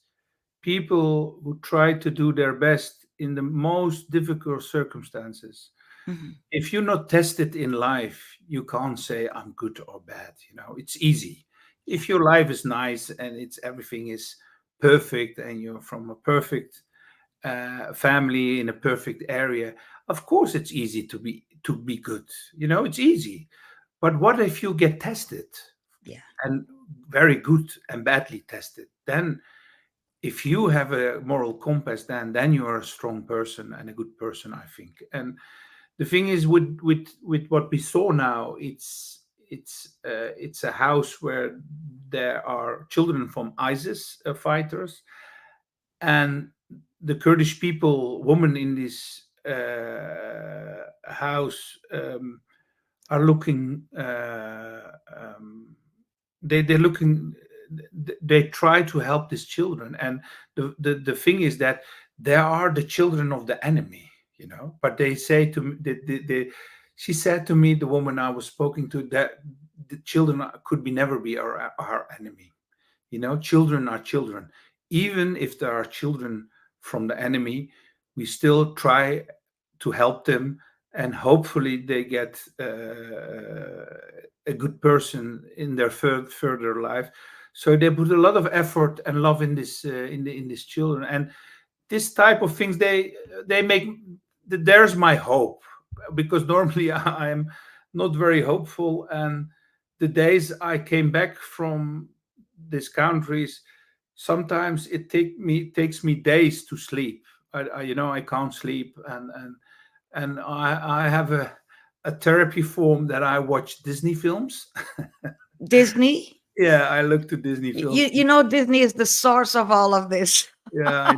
people who try to do their best in the most difficult circumstances. Mhm. If you're not tested in life, you can't say I'm good or bad. It's easy. If your life is nice and it's everything is perfect, and you're from a perfect family in a perfect area, of course it's easy to be good. It's easy. But what if you get tested, Yeah. and very good and badly tested? Then, if you have a moral compass, then you are a strong person and a good person, I think. And the thing is, with what we saw now, it's a house where there are children from ISIS fighters, and the Kurdish people, women in this house, are looking. They're looking. They try to help these children, and the thing is that they are the children of the enemy. But they say to me, she said to me, the woman I was speaking to, that the children could be never be our enemy. Children are children. Even if there are children from the enemy, we still try to help them, and hopefully they get a good person in their further life. So they put a lot of effort and love in this in these children, and this type of things, they make. There's my hope, because normally I am not very hopeful, and the days I came back from these countries, sometimes takes me days to sleep. I can't sleep, and I have a therapy form that I watch Disney films. Disney? Yeah, I look to Disney films. You know, Disney is the source of all of this. Yeah,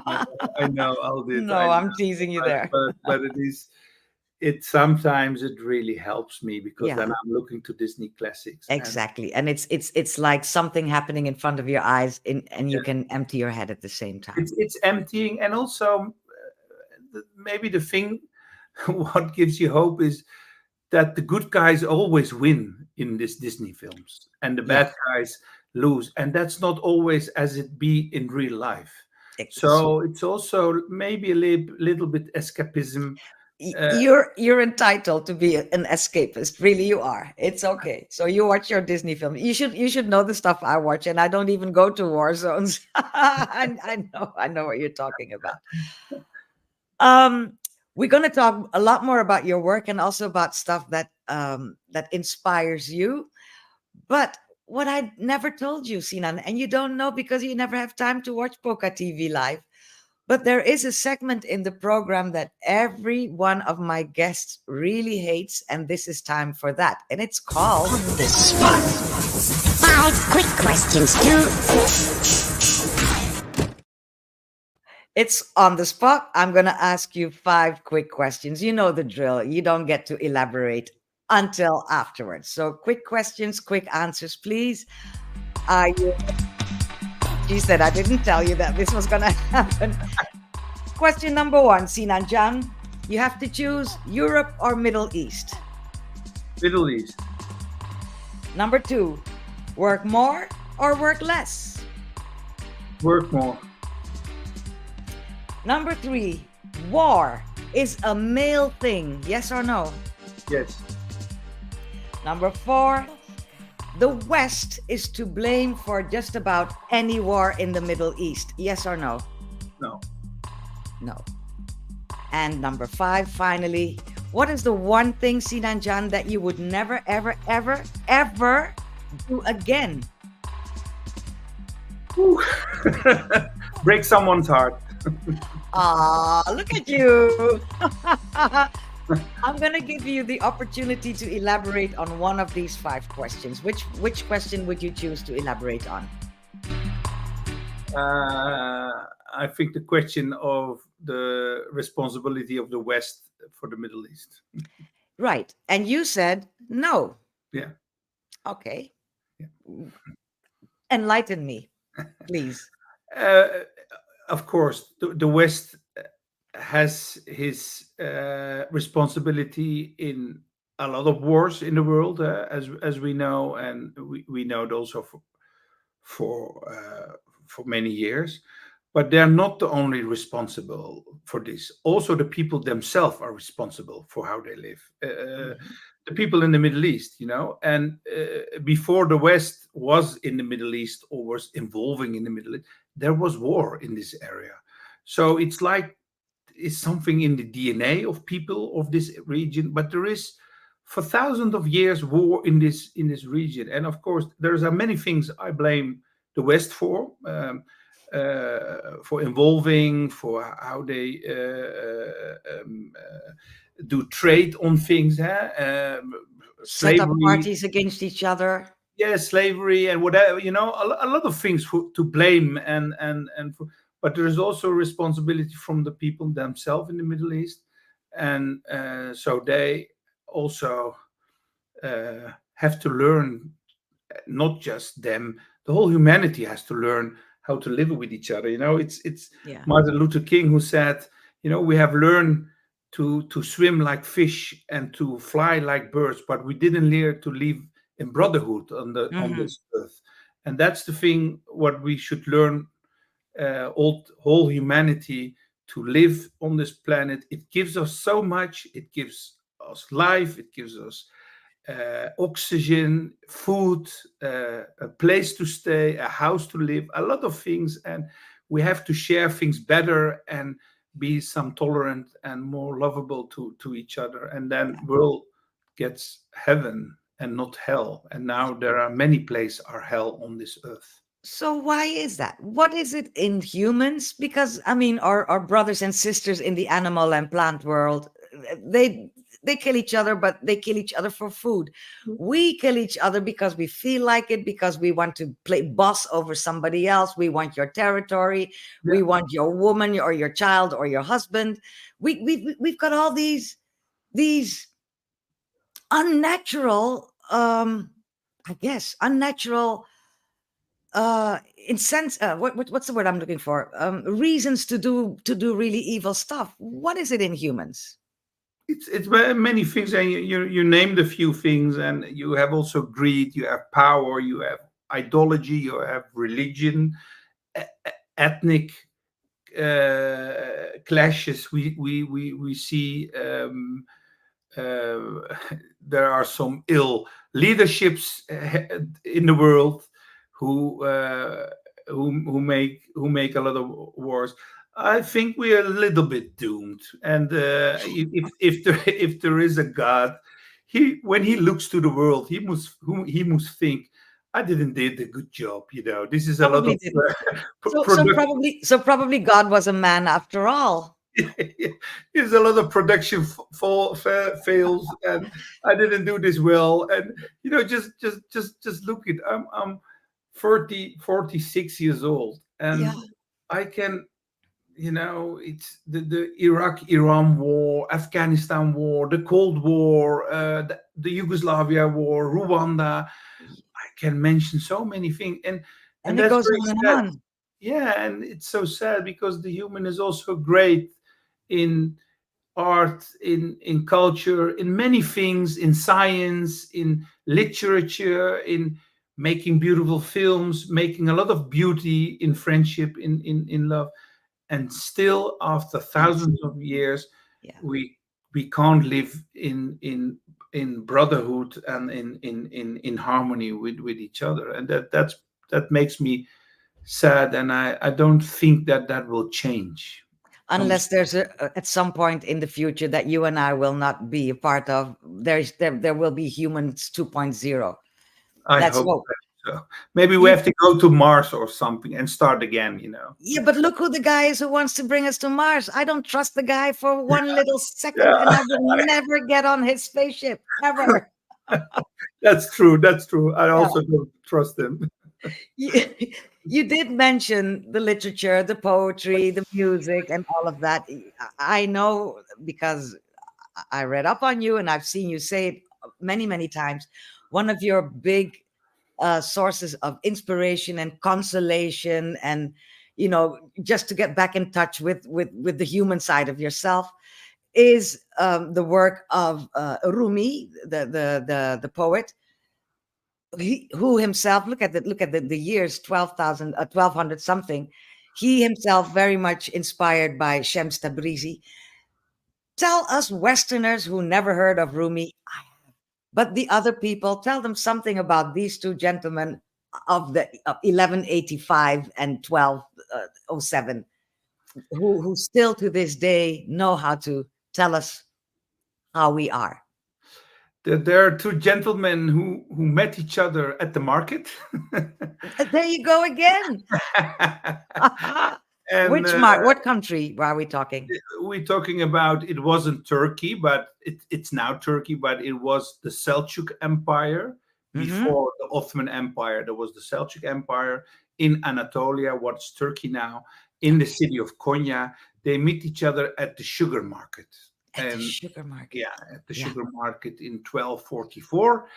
I know all this. No, I'm teasing you there. But it sometimes it really helps me, because Yeah. then I'm looking to Disney classics. Exactly. And it's like something happening in front of your eyes, and you can empty your head at the same time. It's emptying, and also maybe the thing what gives you hope is that the good guys always win in these Disney films, and the bad guys lose, and that's not always as it be in real life. So it's also maybe a little bit escapism. You're entitled to be an escapist. Really, you are. It's okay. So you watch your Disney film. You should know the stuff I watch, and I don't even go to war zones. I know what you're talking about. We're going to talk a lot more about your work, and also about stuff that that inspires you. But what I never told you, Sinan, and you don't know because you never have time to watch PocaTV live, but there is a segment in the program that every one of my guests really hates, and this is time for that. And it's called On the Spot. 5 quick questions It's on the spot. I'm going to ask you 5 quick questions. You know the drill. You don't get to elaborate until afterwards. So quick questions, quick answers, please. Are you? She said, I didn't tell you that this was going to happen. Question number 1, Sinan Can. You have to choose Europe or Middle East. Middle East. Number 2, work more or work less? Work more. Number 3, war is a male thing, yes or no? Yes. Number 4, the West is to blame for just about any war in the Middle East, yes or no? No. No. And number 5, finally, what is the one thing, Sinan Can, that you would never, ever, ever, ever do again? Break someone's heart. Look at you. I'm going to give you the opportunity to elaborate on one of these 5 questions. Which question would you choose to elaborate on? I think the question of the responsibility of the West for the Middle East. Right. And you said no. Yeah. Okay. Yeah. Enlighten me, please. Of course, the West has his responsibility in a lot of wars in the world, as we know, and we know it also for many years. but they're not the only responsible for this. Also, the people themselves are responsible for how they live. The people in the Middle East, and before the West was in the Middle East or was involving in the Middle East, there was war in this area. So it's like it's something in the DNA of people of this region, but there is for thousands of years war in this region. And of course, there are many things I blame the West for involving, for how they do trade on things, Set up slavery, parties against each other. yeah, slavery and whatever, a lot of things to blame, but there is also responsibility from the people themselves in the Middle East, and so they also have to learn, not just them, the whole humanity has to learn how to live with each other. It's Yeah. Martin Luther King who said, we have learned to swim like fish and to fly like birds, but we didn't learn to live in brotherhood on this earth. And that's the thing what we should learn, whole humanity, to live on this planet. It gives us so much. It gives us life. It gives us oxygen, food, a place to stay, a house to live, a lot of things. And we have to share things better and be some tolerant and more lovable to each other. And then world gets heaven and not hell. And now there are many places are hell on this earth. So why is that? What is it in humans? Because I mean, our brothers and sisters in the animal and plant world, they kill each other, but they kill each other for food. We kill each other because we feel like it, because we want to play boss over somebody else. We want your territory. Yeah. We want your woman or your child or your husband. We've got all these unnatural, I guess, unnatural what's the word I'm looking for? Reasons to do really evil stuff. What is it in humans? It's many things, and you named a few things, and you have also greed, you have power, you have ideology, you have religion, ethnic clashes. We see there are some ill leaderships in the world who make a lot of wars. I think we are a little bit doomed. And if there is a God, when he looks to the world, he must think, I didn't did a good job. This is Probably a lot of so probably God was a man after all. There's a lot of production fails, and I didn't do this well. And just look at I'm 46 years old, and I can, it's the Iraq-Iran war, Afghanistan war, the Cold War, the Yugoslavia war, Rwanda. I can mention so many things, and it that's goes very on and sad. on. Yeah, and it's so sad because the human is also great in art, in culture, in many things, in science, in literature, in making beautiful films, making a lot of beauty in friendship, in love. And still, after thousands of years, we can't live in brotherhood and in harmony with each other. And that makes me sad, and I don't think that will change. Unless there's at some point in the future that you and I will not be a part of, there will be humans 2.0. I Let's hope hope. so. Maybe we have to go to Mars or something and start again, Yeah, but look who the guy is who wants to bring us to Mars. I don't trust the guy for one little second, and I will never get on his spaceship, ever. That's true. I also don't trust him. You did mention the literature, the poetry, the music, and all of that. I know because I read up on you and I've seen you say it many, many times. One of your big sources of inspiration and consolation, and just to get back in touch with the human side of yourself, is the work of Rumi, the poet. Who himself, look at the years, 1200 something. He himself very much inspired by Shams Tabrizi. Tell us Westerners who never heard of Rumi, but the other people, tell them something about these two gentlemen of 1185 and 1207, who still to this day know how to tell us how we are. There are two gentlemen who met each other at the market. There you go again. And, What country are we talking? we're talking about, it wasn't Turkey, but it's now Turkey, but it was the Seljuk Empire. Before the Ottoman Empire, there was the Seljuk Empire in Anatolia, what's Turkey now, in the city of Konya. They meet each other at the sugar market. The sugar market. Yeah, at the sugar market in 1244.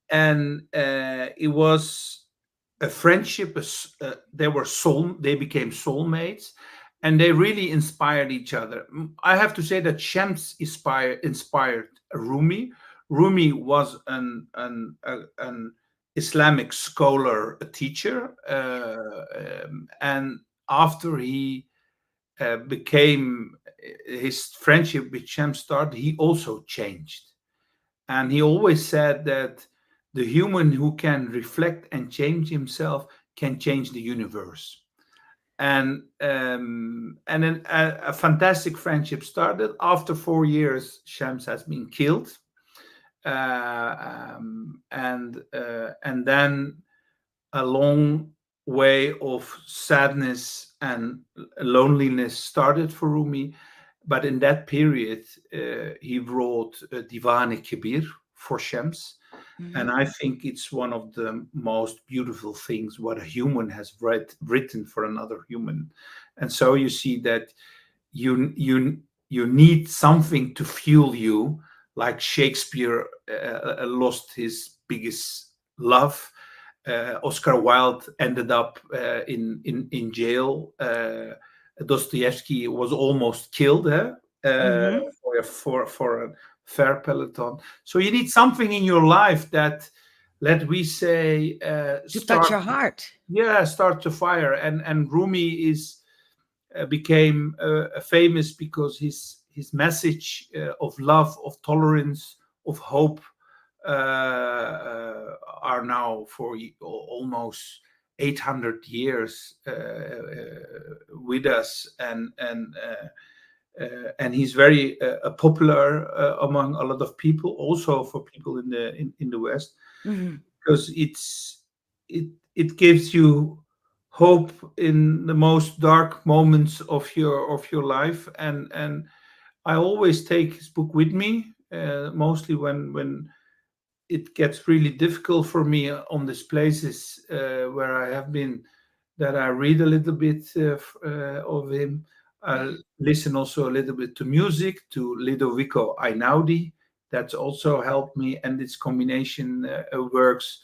And it was a friendship. They became soulmates, and they really inspired each other. I have to say that Shams inspired Rumi. Rumi was an Islamic scholar, a teacher, and after he became, his friendship with Shams started, he also changed. And he always said that the human who can reflect and change himself can change the universe. And then a fantastic friendship started. After 4 years, Shams has been killed. And then a long way of sadness and loneliness started for Rumi. But in that period, he wrote Divan-i-Kebir for Shams. And I think it's one of the most beautiful things what a human has written for another human. And so you see that you need something to fuel you, like Shakespeare lost his biggest love. Oscar Wilde ended up in jail. Dostoevsky was almost killed for a fair peloton. So you need something in your life that, let we say, to touch your heart. Yeah, start to fire. And Rumi became famous because his message of love, of tolerance, of hope are now for almost 800 years with us, and he's very popular among a lot of people, also for people in the West, because it gives you hope in the most dark moments of your life. And I always take his book with me, mostly when it gets really difficult for me on these places where I have been, that I read a little bit of him. I listen also a little bit to music, to Ludovico Einaudi. That's also helped me, and this combination works.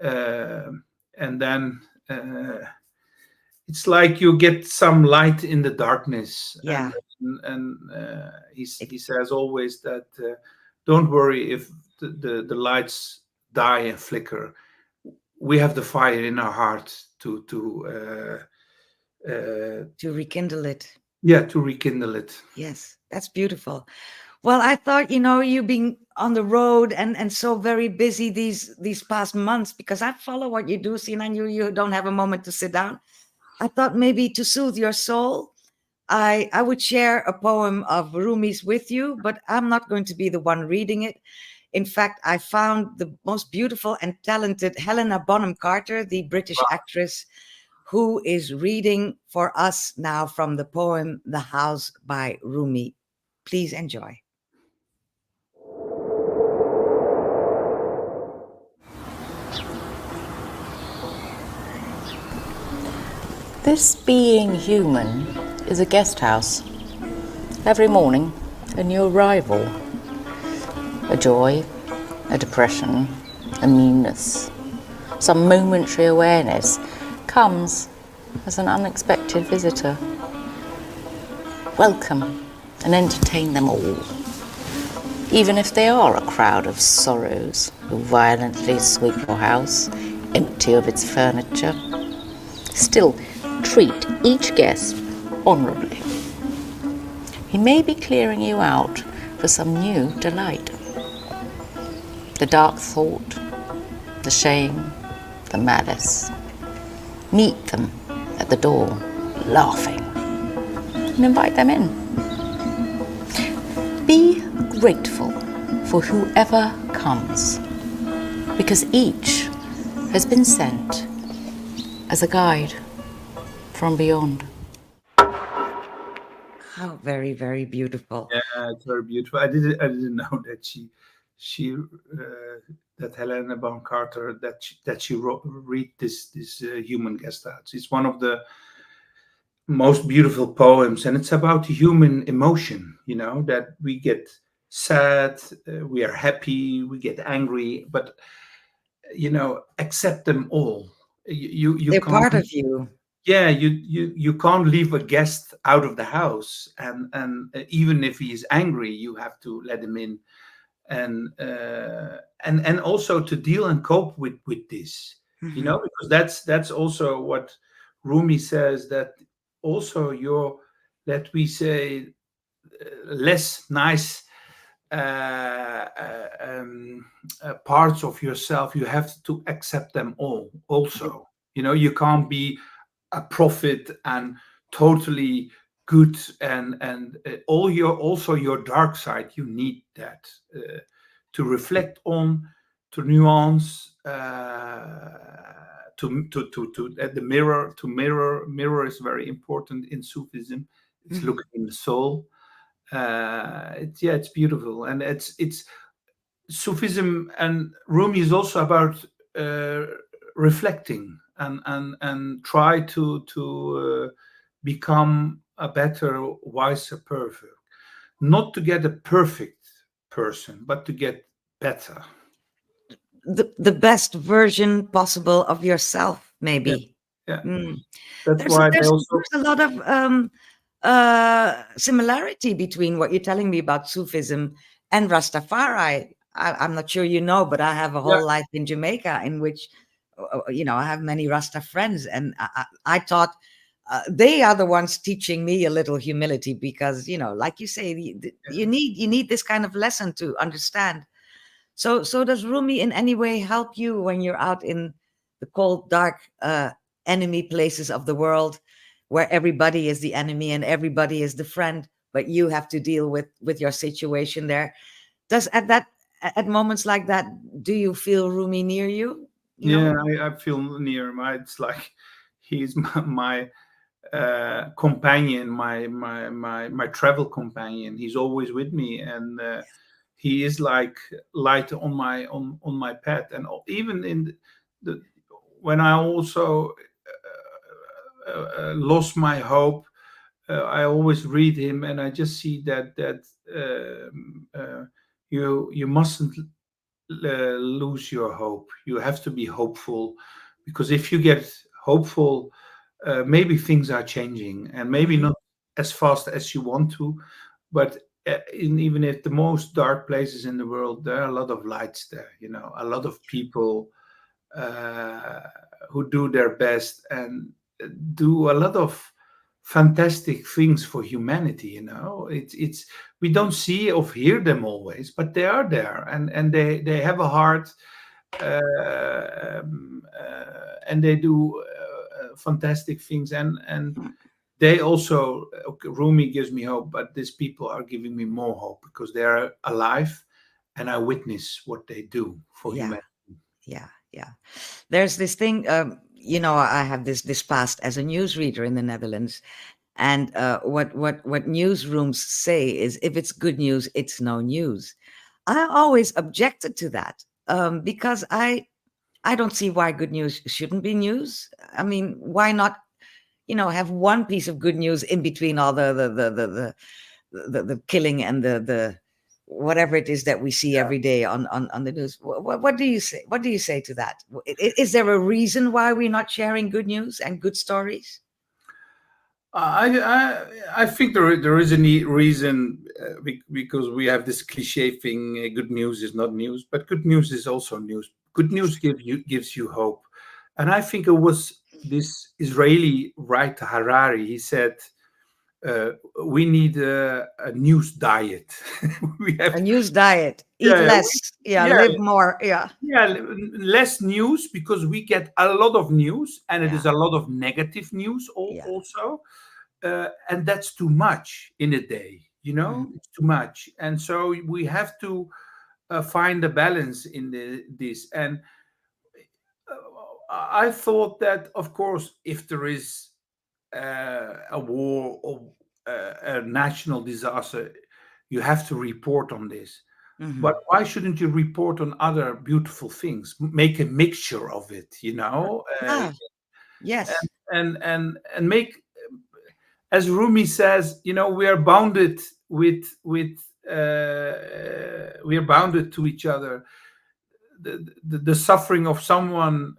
And then it's like you get some light in the darkness. Yeah. And he says always that don't worry if the lights die and flicker. We have the fire in our heart to rekindle it. Yeah, to rekindle it. Yes, that's beautiful. Well, I thought, you being on the road and so very busy these past months, because I follow what you do, Sinan, you don't have a moment to sit down. I thought maybe to soothe your soul, I would share a poem of Rumi's with you, but I'm not going to be the one reading it. In fact, I found the most beautiful and talented Helena Bonham Carter, the British actress, who is reading for us now from the poem The House by Rumi. Please enjoy. This being human is a guest house. Every morning, a new arrival. A joy, a depression, a meanness. Some momentary awareness comes as an unexpected visitor. Welcome and entertain them all. Even if they are a crowd of sorrows who violently sweep your house, empty of its furniture. Still, treat each guest honourably. He may be clearing you out for some new delight. The dark thought, the shame, the malice. Meet them at the door, laughing, and invite them in. Be grateful for whoever comes, because each has been sent as a guide from beyond. How very, very beautiful. Yeah, it's very beautiful. I didn't know that she that Helena Bonham Carter that she wrote read this human guest house. It's one of the most beautiful poems, and it's about human emotion. You know, that we get sad, we are happy, we get angry, but you know, accept them all. You They're can't. part of you. Yeah, you can't leave a guest out of the house, and even if he is angry, you have to let him in, and also to deal and cope with this, you know, because that's also what Rumi says, that also your, let we say, less nice parts of yourself, you have to accept them all also. You know, you can't be a prophet and totally good, and all your, also your dark side, you need that to reflect on, to nuance, to at the mirror, to mirror is very important in Sufism. It's looking in the soul. It's beautiful, and it's Sufism, and Rumi is also about reflecting and try to become a better, wiser person. Not to get a perfect person, but to get better. The best version possible of yourself, maybe. Yeah. Mm. That's why they also. There's a lot of similarity between what you're telling me about Sufism and Rastafari. I'm not sure you know, but I have a whole life in Jamaica in which, you know, I have many Rasta friends, and I thought they are the ones teaching me a little humility, because, you know, like you say, you need this kind of lesson to understand. So does Rumi in any way help you when you're out in the cold, dark, enemy places of the world, where everybody is the enemy and everybody is the friend, but you have to deal with your situation there? Does at moments like that, do you feel Rumi near you? Yeah, I feel near him. It's like he's my companion, my travel companion. He's always with me, and he is like light on my path. And even in the when I also lost my hope, I always read him, and I just see that you mustn't lose your hope. You have to be hopeful, because if you get hopeful, maybe things are changing, and maybe not as fast as you want to, but even at the most dark places in the world, there are a lot of lights there. You know, a lot of people who do their best and do a lot of fantastic things for humanity. You know, it's we don't see or hear them always, but they are there, and they have a heart, and they do fantastic things, and they also, Rumi gives me hope, but these people are giving me more hope, because they are alive, and I witness what they do for humanity. Yeah. There's this thing, you know, I have this past as a newsreader in the Netherlands, and what newsrooms say is, if it's good news, it's no news. I always objected to that, because I don't see why good news shouldn't be news. I mean, why not, you know, have one piece of good news in between all the killing and the whatever it is that we see every day on the news? What do you say? What do you say to that? Is there a reason why we're not sharing good news and good stories? I think there is a reason, because we have this cliche thing: good news is not news, but good news is also news. Good news gives you hope, and I think it was this Israeli writer Harari, he said, we need a news diet. We A have, news diet. Eat yeah, less. Yeah, yeah, live more. Yeah. yeah, less news, because we get a lot of news, and it Yeah. is a lot of negative news Yeah. also, and that's too much in a day. Mhm. It's too much, and so we have to find a balance in this. And I thought that, of course, if there is a war or a national disaster, you have to report on this. But Mhm. why shouldn't you report on other beautiful things? Make a mixture of it, Ah, yes. and make, as Rumi says, we are bounded we are bounded to each other. The suffering of someone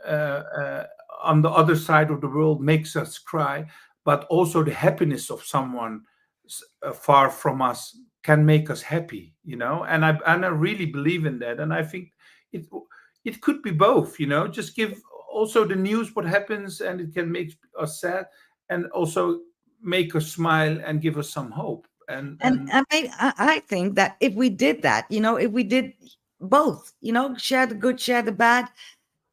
on the other side of the world makes us cry, but also the happiness of someone far from us can make us happy. And I really believe in that, and I think it it could be both. Just give also the news what happens, and it can make us sad, and also make us smile and give us some hope. And And I think that if we did that, if we did both, share the good, share the bad,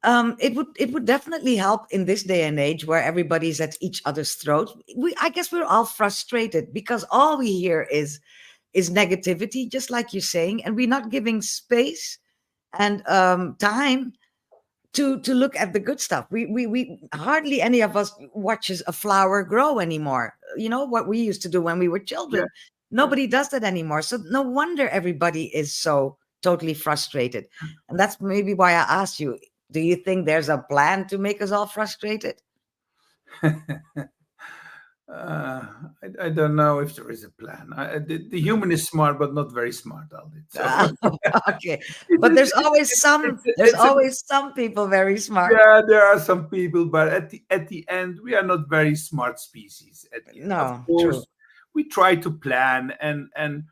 it would definitely help in this day and age where everybody's at each other's throat. I guess we're all frustrated because all we hear is negativity, just like you're saying, and we're not giving space and time to look at the good stuff. We hardly any of us watches a flower grow anymore. What we used to do when we were yeah, children. Nobody does that anymore. So no wonder everybody is so totally frustrated. And that's maybe why I asked you, do you think there's a plan to make us all frustrated? Uh, I don't know if there is a plan. The human is smart, but not very smart, Aldit. So Ah, okay. it's, But it's, there's always some it's, there's it's a, always some people very smart. yeah, there are some people, but at the end, we are not very smart species. At the end, of No, true. course, we try to plan, and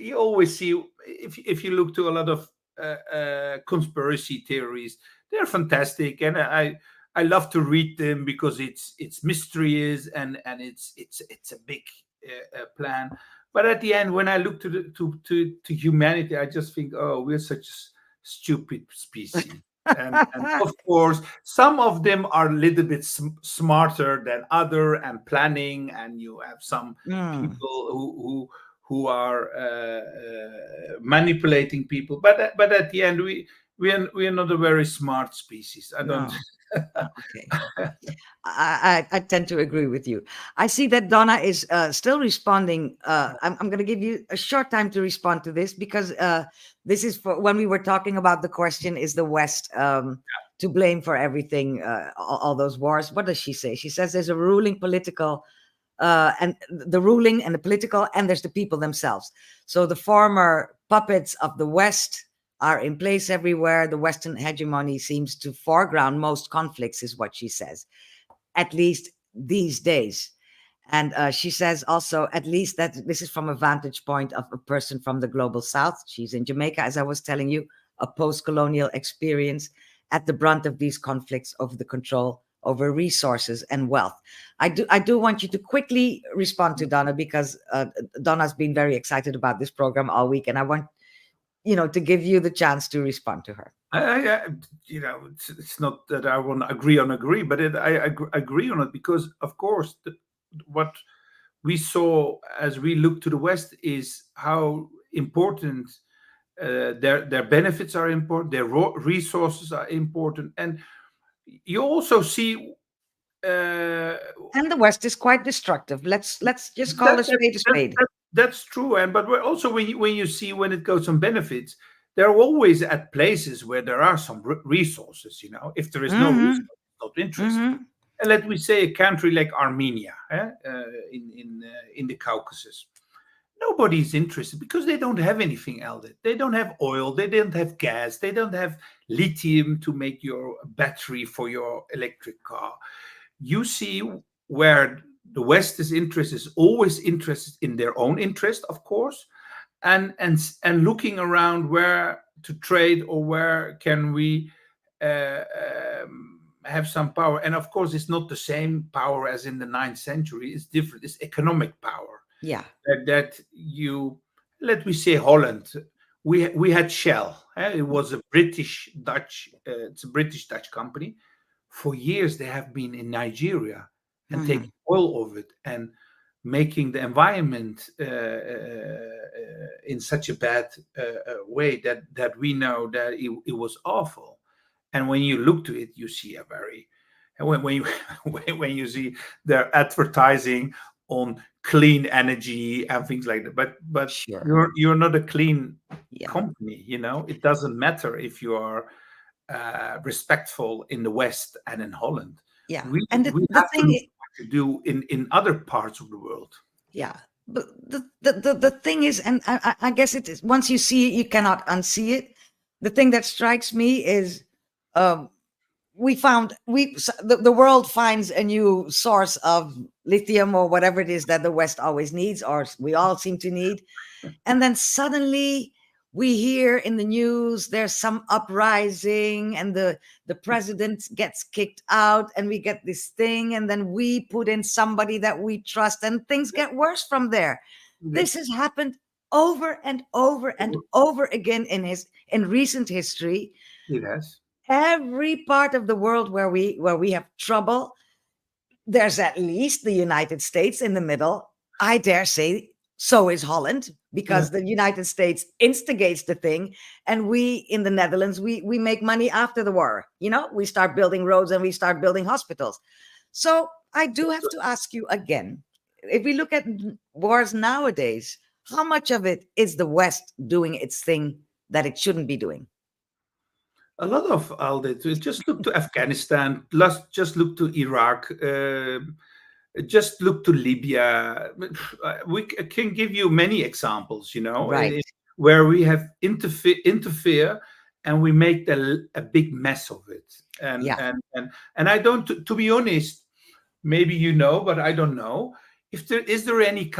you always see, if you look to a lot of conspiracy theories, they're fantastic, and I love to read them because it's mysterious, and it's a big plan. But at the end, when I look to humanity, I just think, oh, we're such a stupid species. And of course, some of them are a little bit smarter than other and planning, and you have some Mm, people who are manipulating people. But at the end, we are not a very smart species. I don't. no. Okay. I tend to agree with you. I see that Donna is still responding. I'm going to give you a short time to respond to this because this is for when we were talking about the question: is the West to blame for everything, all those wars? What does she say? She says there's a ruling political, and the ruling and the political, and there's the people themselves. So the former puppets of the West are in place everywhere. The Western hegemony seems to foreground most conflicts, is what she says, at least these days. And she says also, at least that this is from a vantage point of a person from the global South. She's in Jamaica, as I was telling you, a post-colonial experience at the brunt of these conflicts over the control over resources and wealth. I do want you to quickly respond to Donna because Donna's been very excited about this program all week, and I want to give you the chance to respond to her. It's not that I want to agree, but I agree on it because, of course, what we saw as we look to the West is how important their benefits are important, their resources are important, and you also see. And the West is quite destructive. Let's just call That, a that, spade a that, spade. that's true, and but also when you see when it goes on benefits, they're always at places where there are some resources. If there is no resource, Mm-hmm. it's not interesting. Mm-hmm. And let me say a country like Armenia, in the Caucasus, nobody's interested because they don't have anything else. They don't have oil, they don't have gas, they don't have lithium to make your battery for your electric car. You see where the West is always interested in their own interest, of course, and looking around where to trade or where can we have some power. And of course, it's not the same power as in the 9th century. It's different. It's economic power. Yeah. That you, let me say, Holland. We had Shell. It was a British Dutch. It's a British Dutch company. For years, they have been in Nigeria and taking oil of it and making the environment in such a bad way that we know that it was awful. And when you look to it, you see a very, and when you when you see their advertising on clean energy and things like that, but Sure. you're not a clean Yeah. company. It doesn't matter if you are respectful in the West and in Holland. Yeah. We And we the have to thing look what to do in other parts of the world. Yeah, but the thing is, and I guess it is, once you see it, you cannot unsee it. The thing that strikes me is, the world finds a new source of lithium or whatever it is that the West always needs, or we all seem to need, and then suddenly we hear in the news there's some uprising and the president gets kicked out and we get this thing, and then we put in somebody that we trust and things get worse from there. This has happened over and over and over again in recent history. It has. Every part of the world where we have trouble, there's at least the United States in the middle. I dare say so is Holland, because the United States instigates the thing, and we in the Netherlands, we make money after the war. We start building roads and we start building hospitals. So I do have to ask you again, if we look at wars nowadays, how much of it is the West doing its thing that it shouldn't be doing? A lot of Alde. Just look to Afghanistan. Just look to Iraq. Just look to Libya. We can give you many examples, Right. where we have interfere and we make a big mess of it. And I don't, to be honest, maybe but I don't know if there any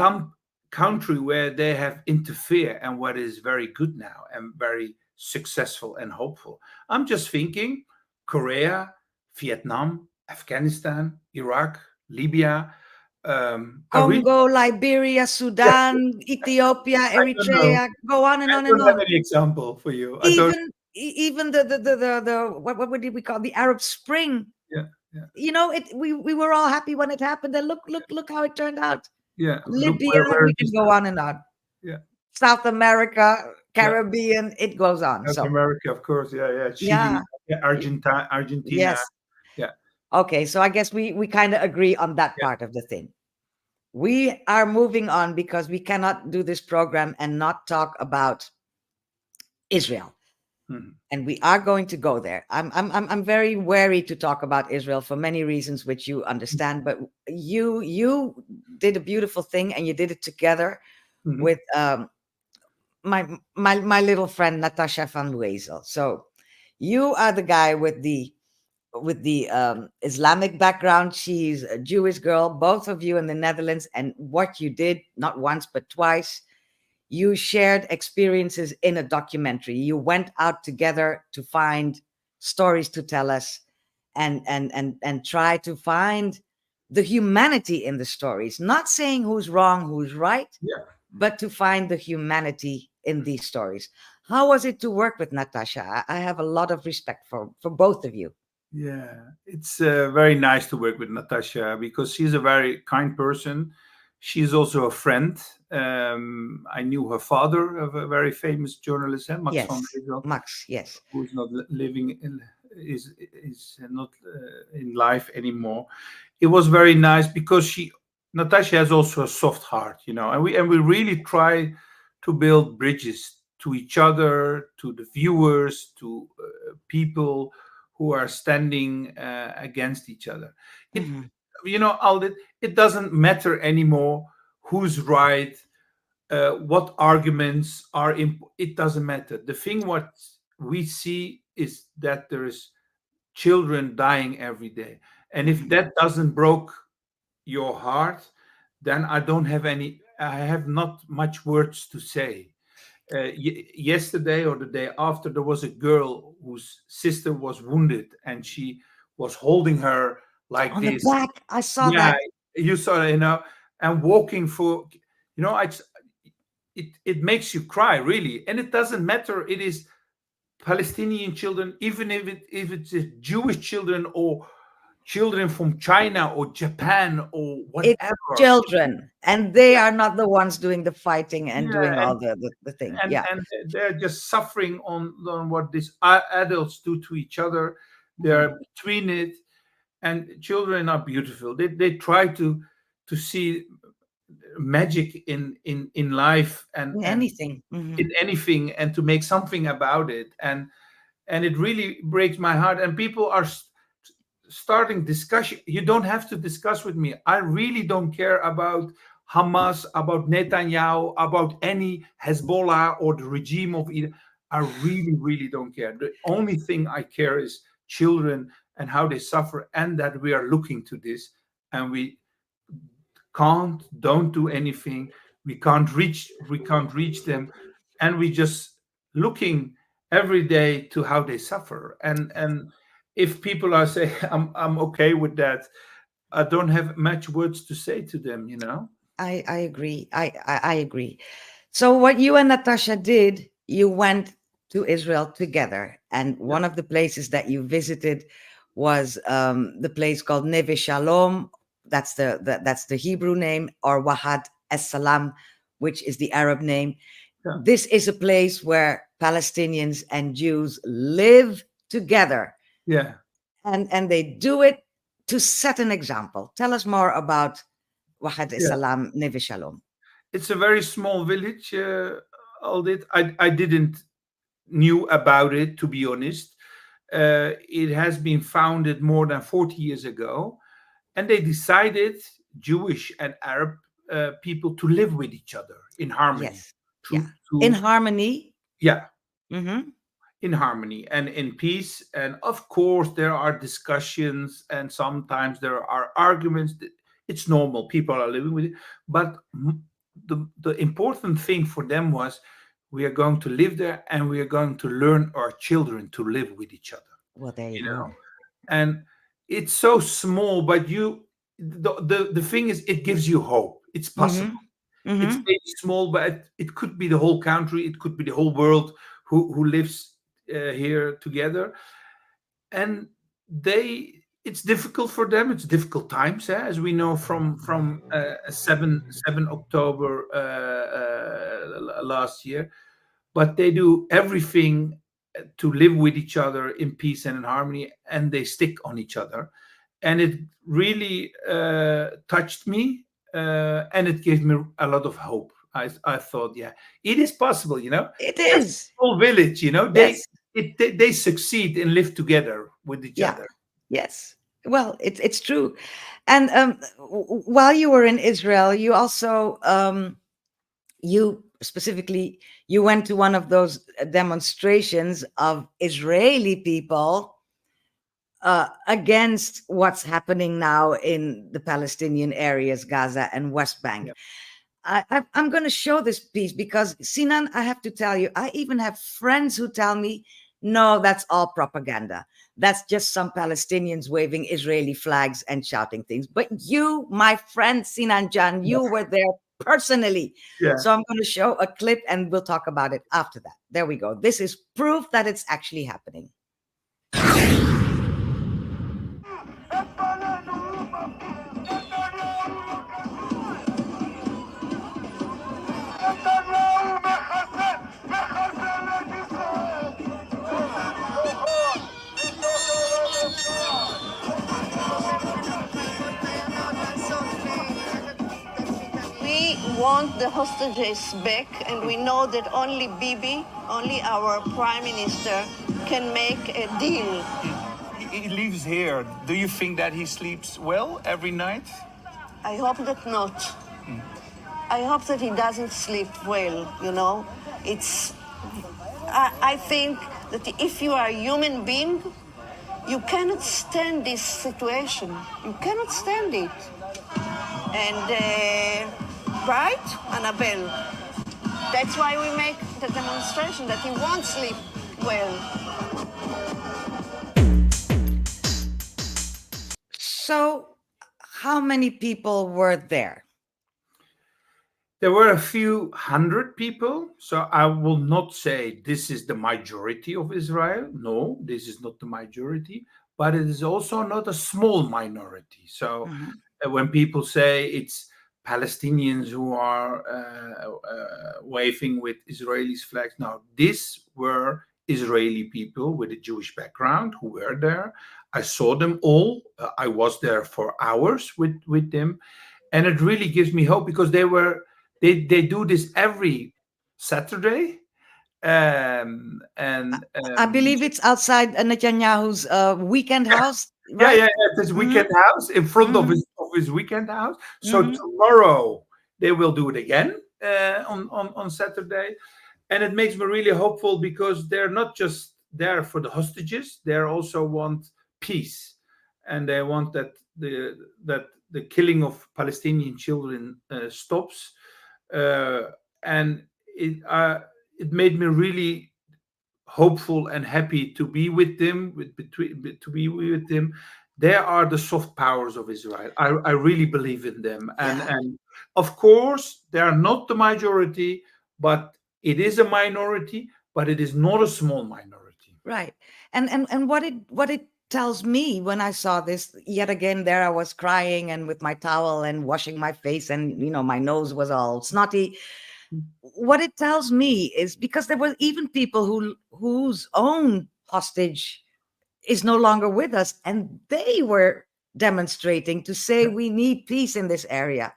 country where they have interfered and what is very good now and very successful and hopeful. I'm just thinking Korea, Vietnam, Afghanistan, Iraq, Libya, Congo, Liberia, Sudan, Ethiopia, Eritrea, go on and on I and don't have on. any example for you. I don't. Even the what did we call the Arab Spring? Yeah. We were all happy when it happened, and look how it turned out. Yeah. Libya, we can go on and on. Yeah. South America, Caribbean, it goes on. South America, of course. Yeah. Chile, Argentina. Yes. Yeah. Okay, so I guess we kind of agree on that part of the thing. We are moving on because we cannot do this program and not talk about Israel. And we are going to go there. I'm very wary to talk about Israel for many reasons, which you understand. But you did a beautiful thing, and you did it together with my little friend Natasha van Wezel. So you are the guy with the Islamic background. She's a Jewish girl. Both of you in the Netherlands, and what you did, not once but twice. You shared experiences in a documentary. You went out together to find stories to tell us and try to find the humanity in the stories, not saying who's wrong, who's right, but to find the humanity in these stories. How was it to work with Natasha? I have a lot of respect for both of you. Yeah, it's very nice to work with Natasha because she's a very kind person. She's also a friend. I knew her father, a very famous journalist, Max van Wezel. Max, yes, who's not living is not in life anymore. It was very nice because Natasha has also a soft heart, and we really try to build bridges to each other, to the viewers, to people who are standing against each other. Aldit, it doesn't matter anymore who's right, what arguments are it doesn't matter. The thing what we see is that there is children dying every day, and if that doesn't broke your heart, then I have not much words to say. Yesterday or the day after, there was a girl whose sister was wounded, and she was holding her like On this. the back, I saw Yeah, that. you saw it, and walking for, it makes you cry, really. And it doesn't matter. It is Palestinian children, even if it's Jewish children or children from China or Japan or It's whatever. children, and they are not the ones doing the fighting and Yeah, doing all the thing. and Yeah. and they're just suffering on what these adults do to each other. They're between it, and children are beautiful. They try to see magic in life and Anything. Mhm. in anything, and to make something about it. And it really breaks my heart. And people are starting discussion. You don't have to discuss with me. I really don't care about Hamas, about Netanyahu, about any Hezbollah or the regime of Iran. I really, really don't care. The only thing I care is children and how they suffer, and that we are looking to this, and we don't do anything. We can't reach them, and we just looking every day to how they suffer. And if people are saying I'm okay with that, I don't have much words to say to them. I agree. I agree. So what you and Natasha did, you went to Israel together, and one of the places that you visited was the place called Neve Shalom. That's the Hebrew name, or Wahad Es-Salam, which is the Arab name. Yeah. This is a place where Palestinians and Jews live together. Yeah. And they do it to set an example. Tell us more about Wahad Es-Salam, Neve Shalom. It's a very small village, Aldit. I didn't knew about it, to be honest. It has been founded more than 40 years ago, and they decided, Jewish and Arab people, to live with each other in harmony. Yes. In harmony. Yeah. Mm-hmm. In harmony and in peace. And of course, there are discussions, and sometimes there are arguments. It's normal. People are living with it. But the important thing for them was, we are going to live there, and we are going to learn our children to live with each other. Well, there you go. And it's so small, but the thing is, it gives you hope. It's possible. Mm-hmm. It's maybe small, but it could be the whole country. It could be the whole world who lives here together. And it's difficult for them. It's difficult times, as we know from 7 October last year. But they do everything to live with each other in peace and in harmony, and they stick on each other. And it really touched me, and it gave me a lot of hope. I thought, yeah, it is possible, It is. Whole village, Yes. they succeed and live together with each other. Yes. Well, it's true. And while you were in Israel, you also you went to one of those demonstrations of Israeli people against what's happening now in the Palestinian areas, Gaza and West Bank. Yeah. I'm going to show this piece because, Sinan, I have to tell you, I even have friends who tell me, no, that's all propaganda. That's just some Palestinians waving Israeli flags and shouting things. But you, my friend Sinan Can, you were there personally. Yeah. So I'm going to show a clip and we'll talk about it after that. There we go. This is proof that it's actually happening. We want the hostages back, and we know that only Bibi, only our prime minister, can make a deal. He lives here. Do you think that he sleeps well every night? I hope that not. I hope that he doesn't sleep well, I think that if you are a human being, you cannot stand this situation. You cannot stand it. And, right, Annabelle? That's why we make the demonstration, that he won't sleep well. So, how many people were there? There were a few hundred people, so I will not say this is the majority of Israel. No, this is not the majority, but it is also not a small minority. So Mhm. when people say it's Palestinians who are waving with Israeli flags, no, these were Israeli people with a Jewish background who were there. I saw them all. I was there for hours with them, and it really gives me hope because they do this every Saturday, and I believe it's outside Netanyahu's weekend house, yeah, right? yeah, yeah, this Hmm. weekend house in front of Hmm. his weekend house. So Hmm. tomorrow they will do it again on Saturday, and it makes me really hopeful because they're not just there for the hostages; they also want peace, and they want that the killing of Palestinian children stops, uh, and it made me really hopeful and happy to be with them to be with them. They are the soft powers of Israel. I really believe in them, Yeah. and of course they are not the majority, but it is a minority, but it is not a small minority. Right. And what it tells me when I saw this yet again, there I was crying and with my towel and washing my face, and my nose was all snotty. What it tells me is because there were even people whose own hostage is no longer with us, and they were demonstrating to say we need peace in this area.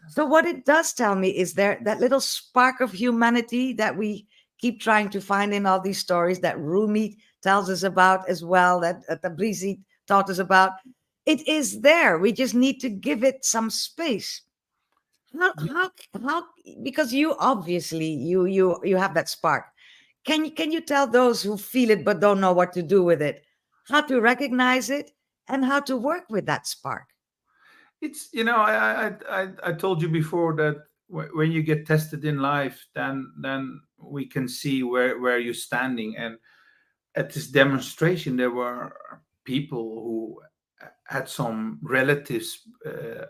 So what it does tell me is there that little spark of humanity that we keep trying to find in all these stories that Rumi tells us about as well, that Tabrizi taught us about. It is there. We just need to give it some space. How because you obviously you have that spark. Can you tell those who feel it but don't know what to do with it how to recognize it and how to work with that spark? It's I told you before that when you get tested in life, then we can see where you're standing. And at this demonstration, there were people who had some relatives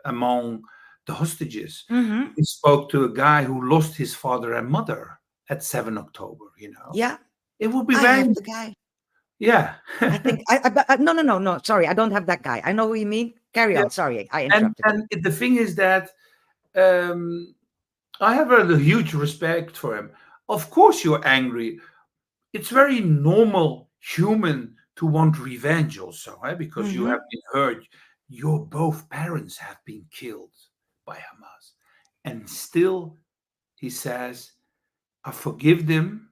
among the hostages. Mm-hmm. We spoke to a guy who lost his father and mother at 7 October. Yeah, It would be I very, have the guy. yeah. I think no, sorry, I don't have that guy. I know who you mean. Carry Yeah. on. Sorry, I And interrupted you. the thing is that um, I have a huge respect for him. Of course, you're angry. It's very normal, human to want revenge, also, because you Mm-hmm. have been hurt. Your both parents have been killed by Hamas, and still, he says, "I forgive them,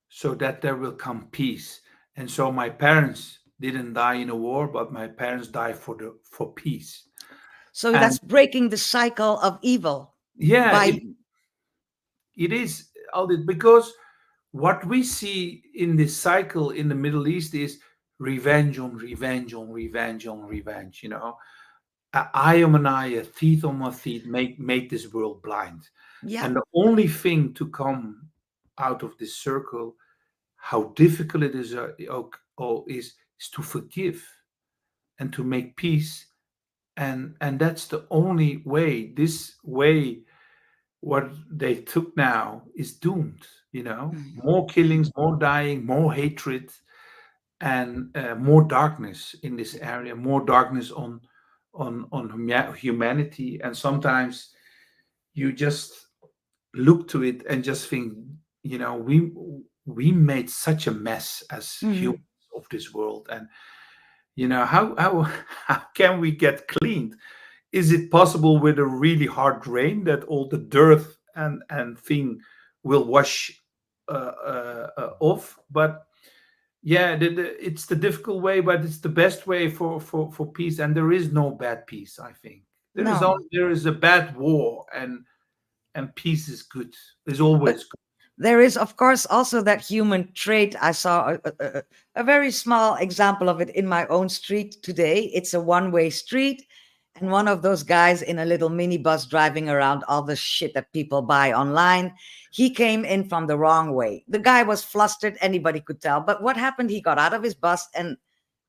so that there will come peace." And so, my parents didn't die in a war, but my parents died for peace. So And that's breaking the cycle of evil yeah, by it is, Aldit, because what we see in this cycle in the Middle East is revenge on revenge on revenge on revenge. A eye on an eye, a teeth on a teeth, make this world blind. yeah. And the only thing to come out of this circle, how difficult it is, is to forgive and to make peace. And that's the only way. This way, what they took now is doomed. Mhm. More killings, more dying, more hatred, and more darkness in this area, more darkness on humanity. And sometimes you just look to it and just think, we made such a mess as Mhm. humans of this world. And how how can we get cleaned? Is it possible with a really hard rain that all the dirt and thing will wash off? But yeah, it's the difficult way, but it's the best way for peace. And there is no bad peace, I think. No, There is a bad war, and peace is good. Is but always good. there is, of course, also that human trait. I saw a very small example of it in my own street today. It's a one-way street, and one of those guys in a little minibus driving around all the shit that people buy online, he came in from the wrong way. The guy was flustered, anybody could tell. But what happened? He got out of his bus and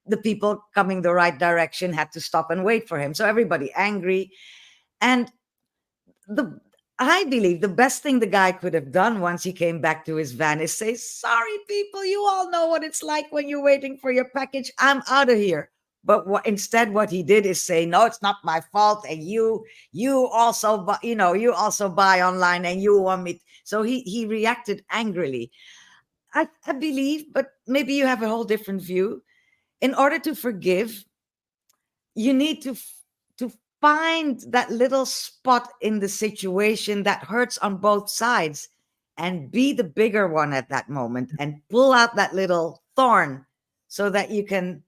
the people coming the right direction had to stop and wait for him. So everybody angry. And I believe the best thing the guy could have done once he came back to his van is say, sorry, people, you all know what it's like when you're waiting for your package. I'm out of here. But instead, what he did is say, no, it's not my fault. And you also, you also buy online and you want me. So he reacted angrily. I believe, but maybe you have a whole different view. In order to forgive, you need to find that little spot in the situation that hurts on both sides and be the bigger one at that moment and pull out that little thorn so that you can,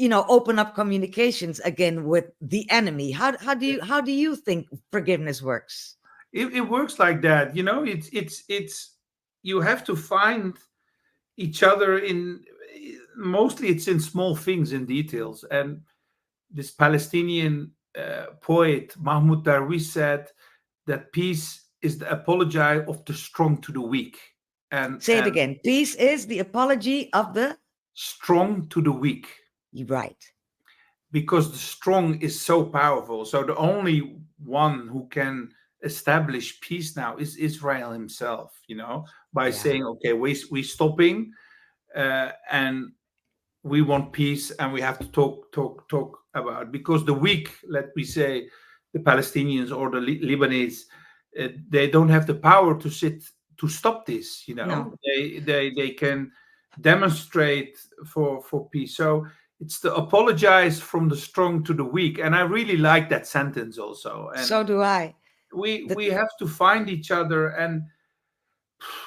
open up communications again with the enemy. How do you think forgiveness works? It works like that. It's you have to find each other mostly it's in small things and details. And this Palestinian poet Mahmoud Darwish said that peace is the apology of the strong to the weak. And say it again. Peace is the apology of the strong to the weak. Right. Because the strong is so powerful. So the only one who can establish peace now is Israel himself, by saying, okay, we're stopping and we want peace and we have to talk about it. Because the weak, let me say, the Palestinians or the Lebanese, they don't have the power to stop this. No. They can demonstrate for peace. So it's the apologize from the strong to the weak, and I really like that sentence also. And so do I. We have to find each other, and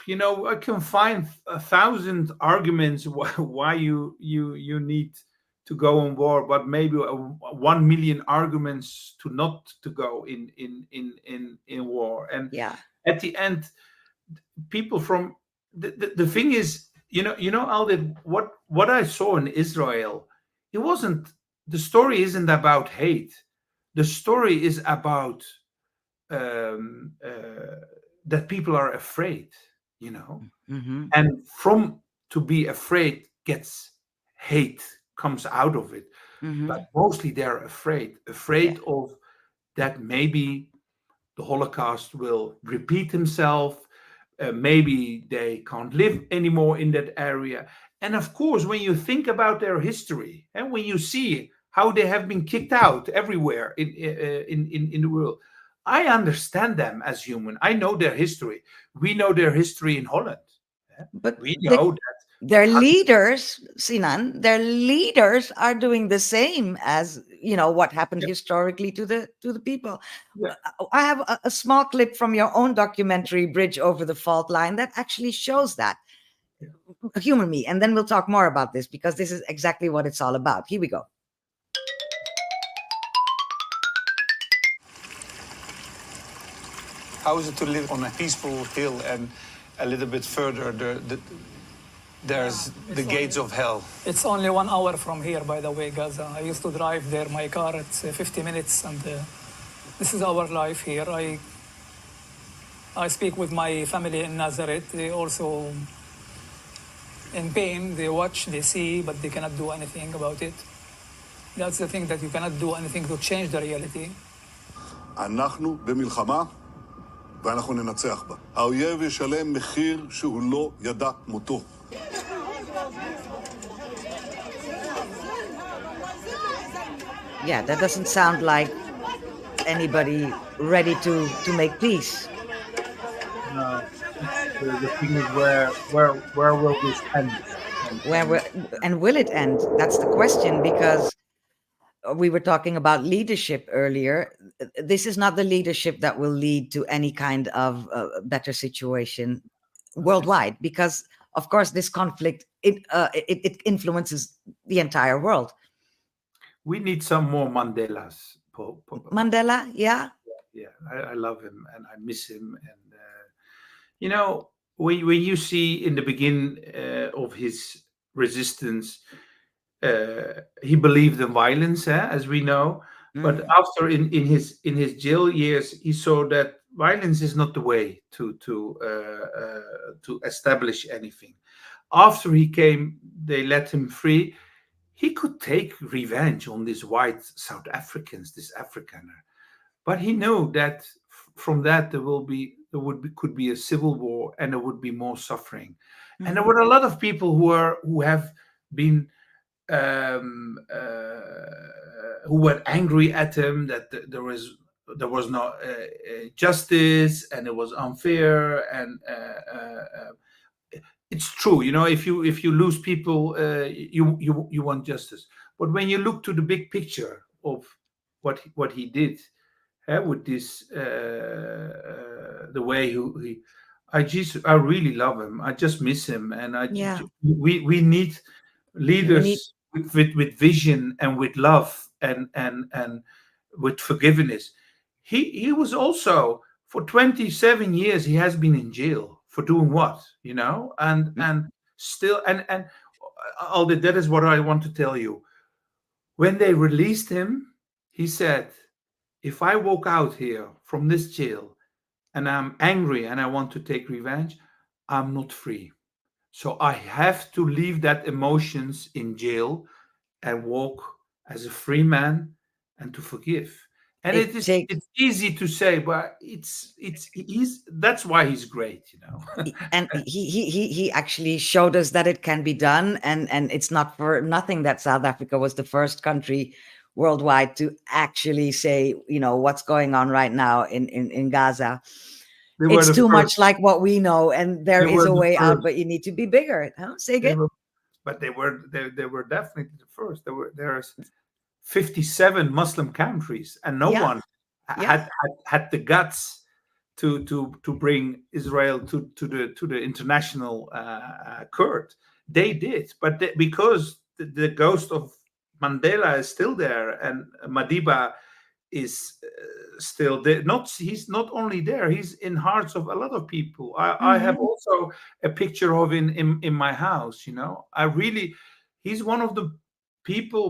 I can find 1,000 arguments why you need to go on war, but maybe 1 million arguments to not to go in war. And at the end, people from the thing is, Aldit, what I saw in Israel, the story isn't about hate. The story is about that people are afraid, Mm-hmm. and from to be afraid gets hate comes out of it. Mm-hmm. But mostly they're afraid of that maybe the Holocaust will repeat himself. Maybe they can't live anymore in that area. And of course, when you think about their history and when you see how they have been kicked out everywhere in the world, I understand them as human. I know their history. We know their history in Holland. But we know that their leaders, Sinan, their leaders are doing the same as what happened historically to the people. Yeah. I have a small clip from your own documentary, Bridge Over the Fault Line, that actually shows that. Humor me, and then we'll talk more about this because this is exactly what it's all about. Here we go. How is it to live on a peaceful hill and a little bit further there's the gates of hell? It's only 1 hour from here, by the way, Gaza. I used to drive there, my car, it's 50 minutes, and this is our life here. I speak with my family in Nazareth. They also in pain. They watch, they see, but they cannot do anything about it. That's the thing, that you cannot do anything to change the reality. אנחנו במלחמה ואנחנו ננצח בה. האויב ישלם מחיר שהוא לא ידע מותו. Yeah, that doesn't sound like anybody ready to make peace. No, the thing is where will this end? And will it end? That's the question, because we were talking about leadership earlier. This is not the leadership that will lead to any kind of better situation worldwide, because of course this conflict it influences the entire world. We need some more Mandelas. Mandela, yeah. Yeah, I love him and I miss him. And when you see in the beginning of his resistance, he believed in violence, as we know. But after in his jail years, he saw that violence is not the way to establish anything. After he came, they let him free. he could take revenge on these white South Africans, this Afrikaner. But he knew that from that could be a civil war, and there would be more suffering. And there were a lot of people who have been who were angry at him that there was no justice, and it was unfair, and it's true, if you lose people, you want justice. But when you look to the big picture of what he did, with this the way I really love him. I just miss him, and Yeah. we need leaders with vision and with love and with forgiveness. He was also, for 27 years he has been in jail for doing what, and still, and Aldi, that is what I want to tell you. When they released him, he said, if I walk out here from this jail and I'm angry and I want to take revenge, I'm not free. So I have to leave that emotions in jail and walk as a free man and to forgive. And it's easy to say, but that's why he's great, And he actually showed us that it can be done, and it's not for nothing that South Africa was the first country worldwide to actually say, what's going on right now in Gaza. It's too much like what we know, and there is a way out, but you need to be bigger. Say again. But they were definitely the first. There's 57 Muslim countries, and no one had the guts to bring Israel to the international court. They did, but because the ghost of Mandela is still there, and Madiba is still there. He's not only there; he's in hearts of a lot of people. I have also a picture of him in my house. He's one of the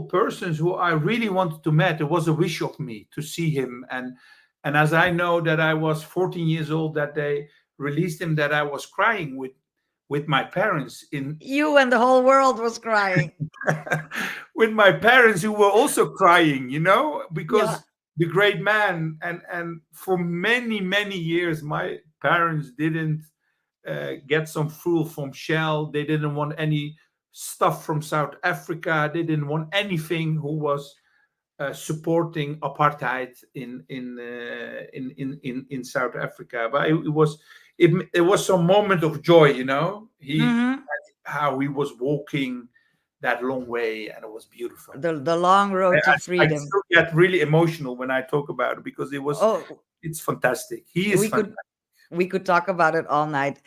persons who I really wanted to meet. It was a wish of me to see him, and as I know that I was 14 years old that they released him, that I was crying with my parents. You and the whole world was crying. With my parents, who were also crying, because the great man, and for many years my parents didn't get some food from Shell. They didn't want any stuff from South Africa. They didn't want anything who was supporting apartheid in South Africa. But it was some moment of joy, how he was walking that long way, and it was beautiful. The long road to freedom. I still get really emotional when I talk about it, because it's fantastic. He is fantastic. We could talk about it all night.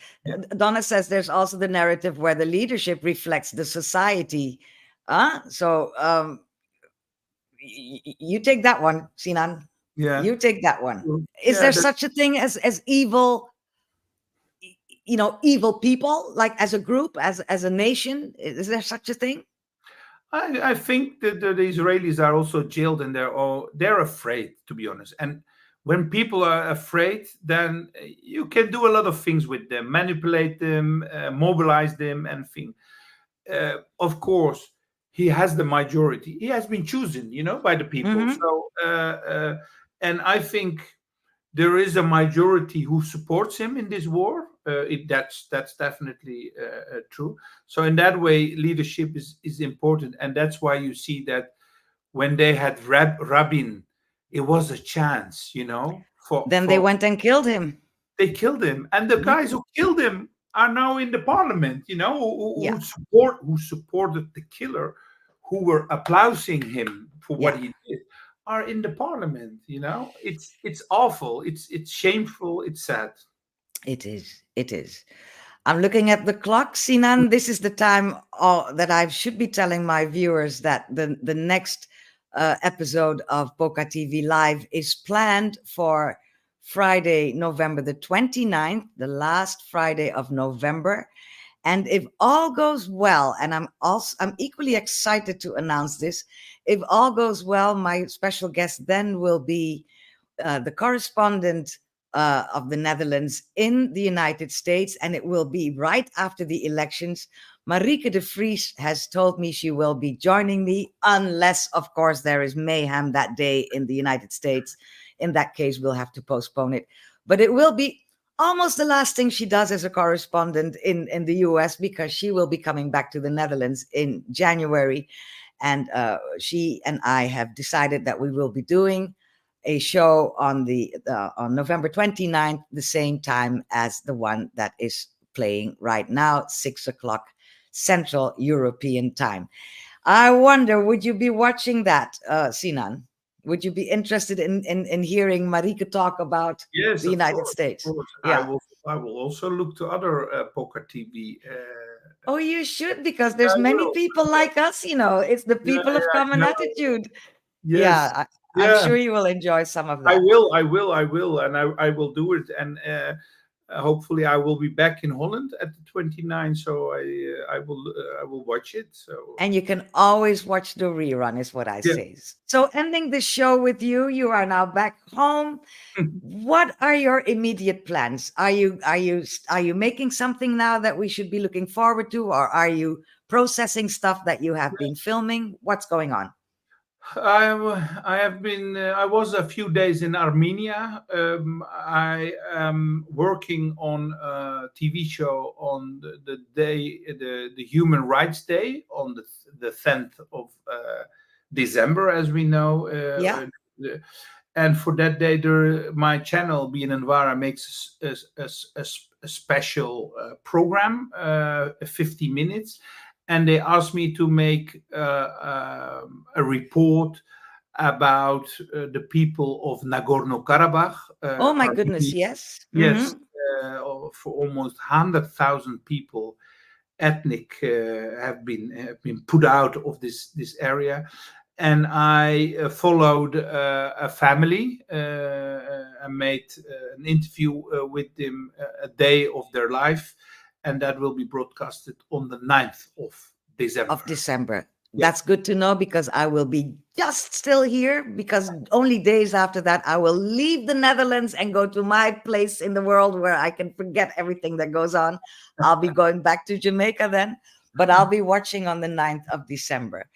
Donna says there's also the narrative where the leadership reflects the society. So you take that one, Sinan. Yeah. You take that one. Is there such a thing as evil, evil people, like as a group, as a nation? Is there such a thing? I think that the Israelis are also jailed, and they're afraid, to be honest. And when people are afraid, then you can do a lot of things with them, manipulate them, mobilize them, and things. Of course, he has the majority. He has been chosen, by the people. So, and I think there is a majority who supports him in this war. That's definitely true. So in that way, leadership is important, and that's why you see that when they had Rabin, it was a chance, They went and killed him. They killed him, and the guys who killed him are now in the parliament. Who supported the killer, who were applauding him for what he did, are in the parliament. It's awful. It's shameful. It's sad. It is. I'm looking at the clock, Sinan. This is the time that I should be telling my viewers that the next episode of PocaTV Live is planned for Friday, November the 29th, the last Friday of November. And if all goes well, and I'm equally excited to announce this, if all goes well, my special guest then will be the correspondent of the Netherlands in the United States, and it will be right after the elections. Marieke de Vries has told me she will be joining me, unless, of course, there is mayhem that day in the United States. In that case, we'll have to postpone it. But it will be almost the last thing she does as a correspondent in the US, because she will be coming back to the Netherlands in January. And she and I have decided that we will be doing a show on November 29th, the same time as the one that is playing right now, 6 o'clock Central European Time. I wonder, would you be watching that, Sinan? Would you be interested in hearing Marieke talk about the United States? Yeah. I will also look to other PocaTV. Oh, you should, because there's many people like us, it's the people of common attitude. Yes. Yeah, I'm sure you will enjoy some of that. I will, and I will do it. And hopefully I will be back in Holland at the 29th, so I will watch it. So. And you can always watch the rerun, is what I say. So ending the show with you, you are now back home. What are your immediate plans? Are you making something now that we should be looking forward to, or are you processing stuff that you have been filming? What's going on? I was a few days in Armenia. I am working on a TV show on the Human Rights Day on the 10th of December, as we know. And for that day, my channel, BNNVARA, makes a special program, 50 minutes. And they asked me to make a report about the people of Nagorno-Karabakh. Oh my goodness, yes. Yes, for almost 100,000 people, ethnic, have been put out of this area. And I followed a family and made an interview with them, a day of their life. And that will be broadcasted on the 9th of December. That's good to know, because I will be just still here, because only days after that I will leave the Netherlands and go to my place in the world where I can forget everything that goes on. I'll be going back to Jamaica then, but I'll be watching on the 9th of December.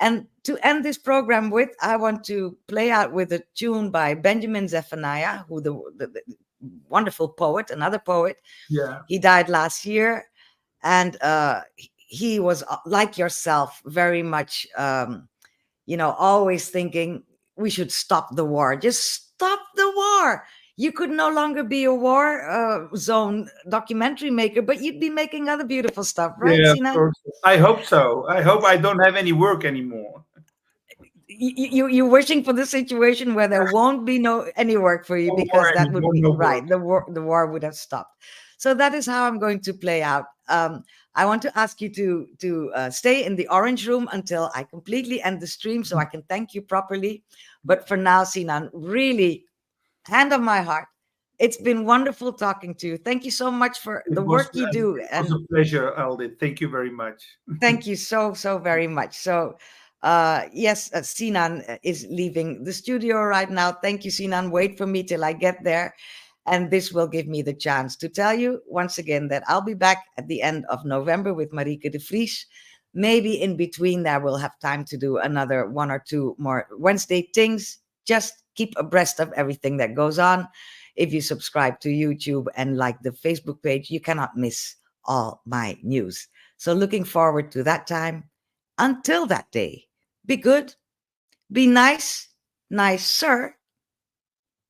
And to end this program with, I want to play out with a tune by Benjamin Zephaniah, who the wonderful poet, another poet. Yeah. He died last year, and he was like yourself, very much, always thinking we should stop the war. Just stop the war. You could no longer be a war zone documentary maker, but you'd be making other beautiful stuff, right, Sinan? Of course. I hope so. I hope I don't have any work anymore. You're wishing for the situation where there won't be any work for you, because that would be right. The war would have stopped. So that is how I'm going to play out. I want to ask you to stay in the orange room until I completely end the stream, so I can thank you properly. But for now, Sinan, really, hand on my heart, it's been wonderful talking to you. Thank you so much for the work you do. It was a pleasure, Aldit. Thank you very much. Thank you so very much. So. Yes, Sinan is leaving the studio right now. Thank you, Sinan. Wait for me till I get there. And this will give me the chance to tell you once again that I'll be back at the end of November with Marieke de Vries. Maybe in between there we'll have time to do another 1 or 2 more Wednesday things. Just keep abreast of everything that goes on. If you subscribe to YouTube and like the Facebook page, you cannot miss all my news. So looking forward to that time. Until that day, be good, be nice, nicer,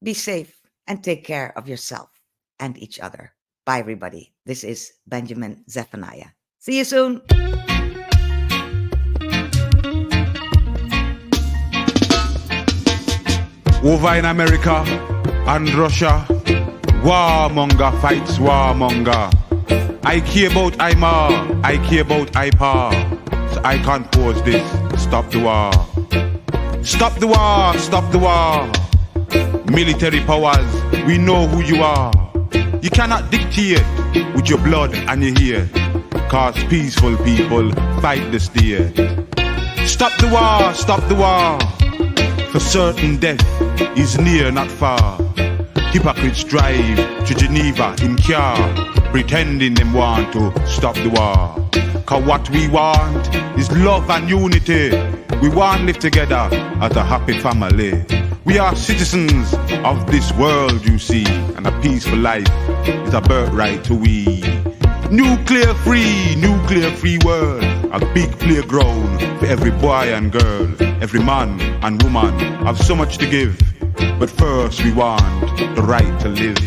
be safe, and take care of yourself and each other. Bye, everybody. This is Benjamin Zephaniah. See you soon. Over in America and Russia, warmonger fights warmonger. I care about IMA, I care about IPA. So I can't pause this. Stop the war. Stop the war, stop the war. Military powers, we know who you are. You cannot dictate with your blood and your hair. Cause peaceful people fight the state. Stop the war, stop the war. For certain death is near, not far. Hypocrites drive to Geneva in car, pretending them want to stop the war. Cause what we want is love and unity. We want to live together as a happy family. We are citizens of this world, you see, and a peaceful life is a birthright to we. Nuclear free world, a big playground for every boy and girl, every man and woman have so much to give, but first we want the right to live.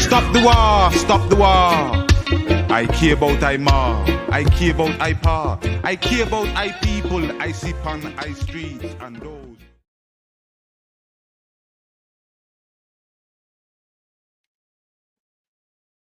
Stop the war. I care about I ma, I care about I pa, I care about I people I see on I streets and those.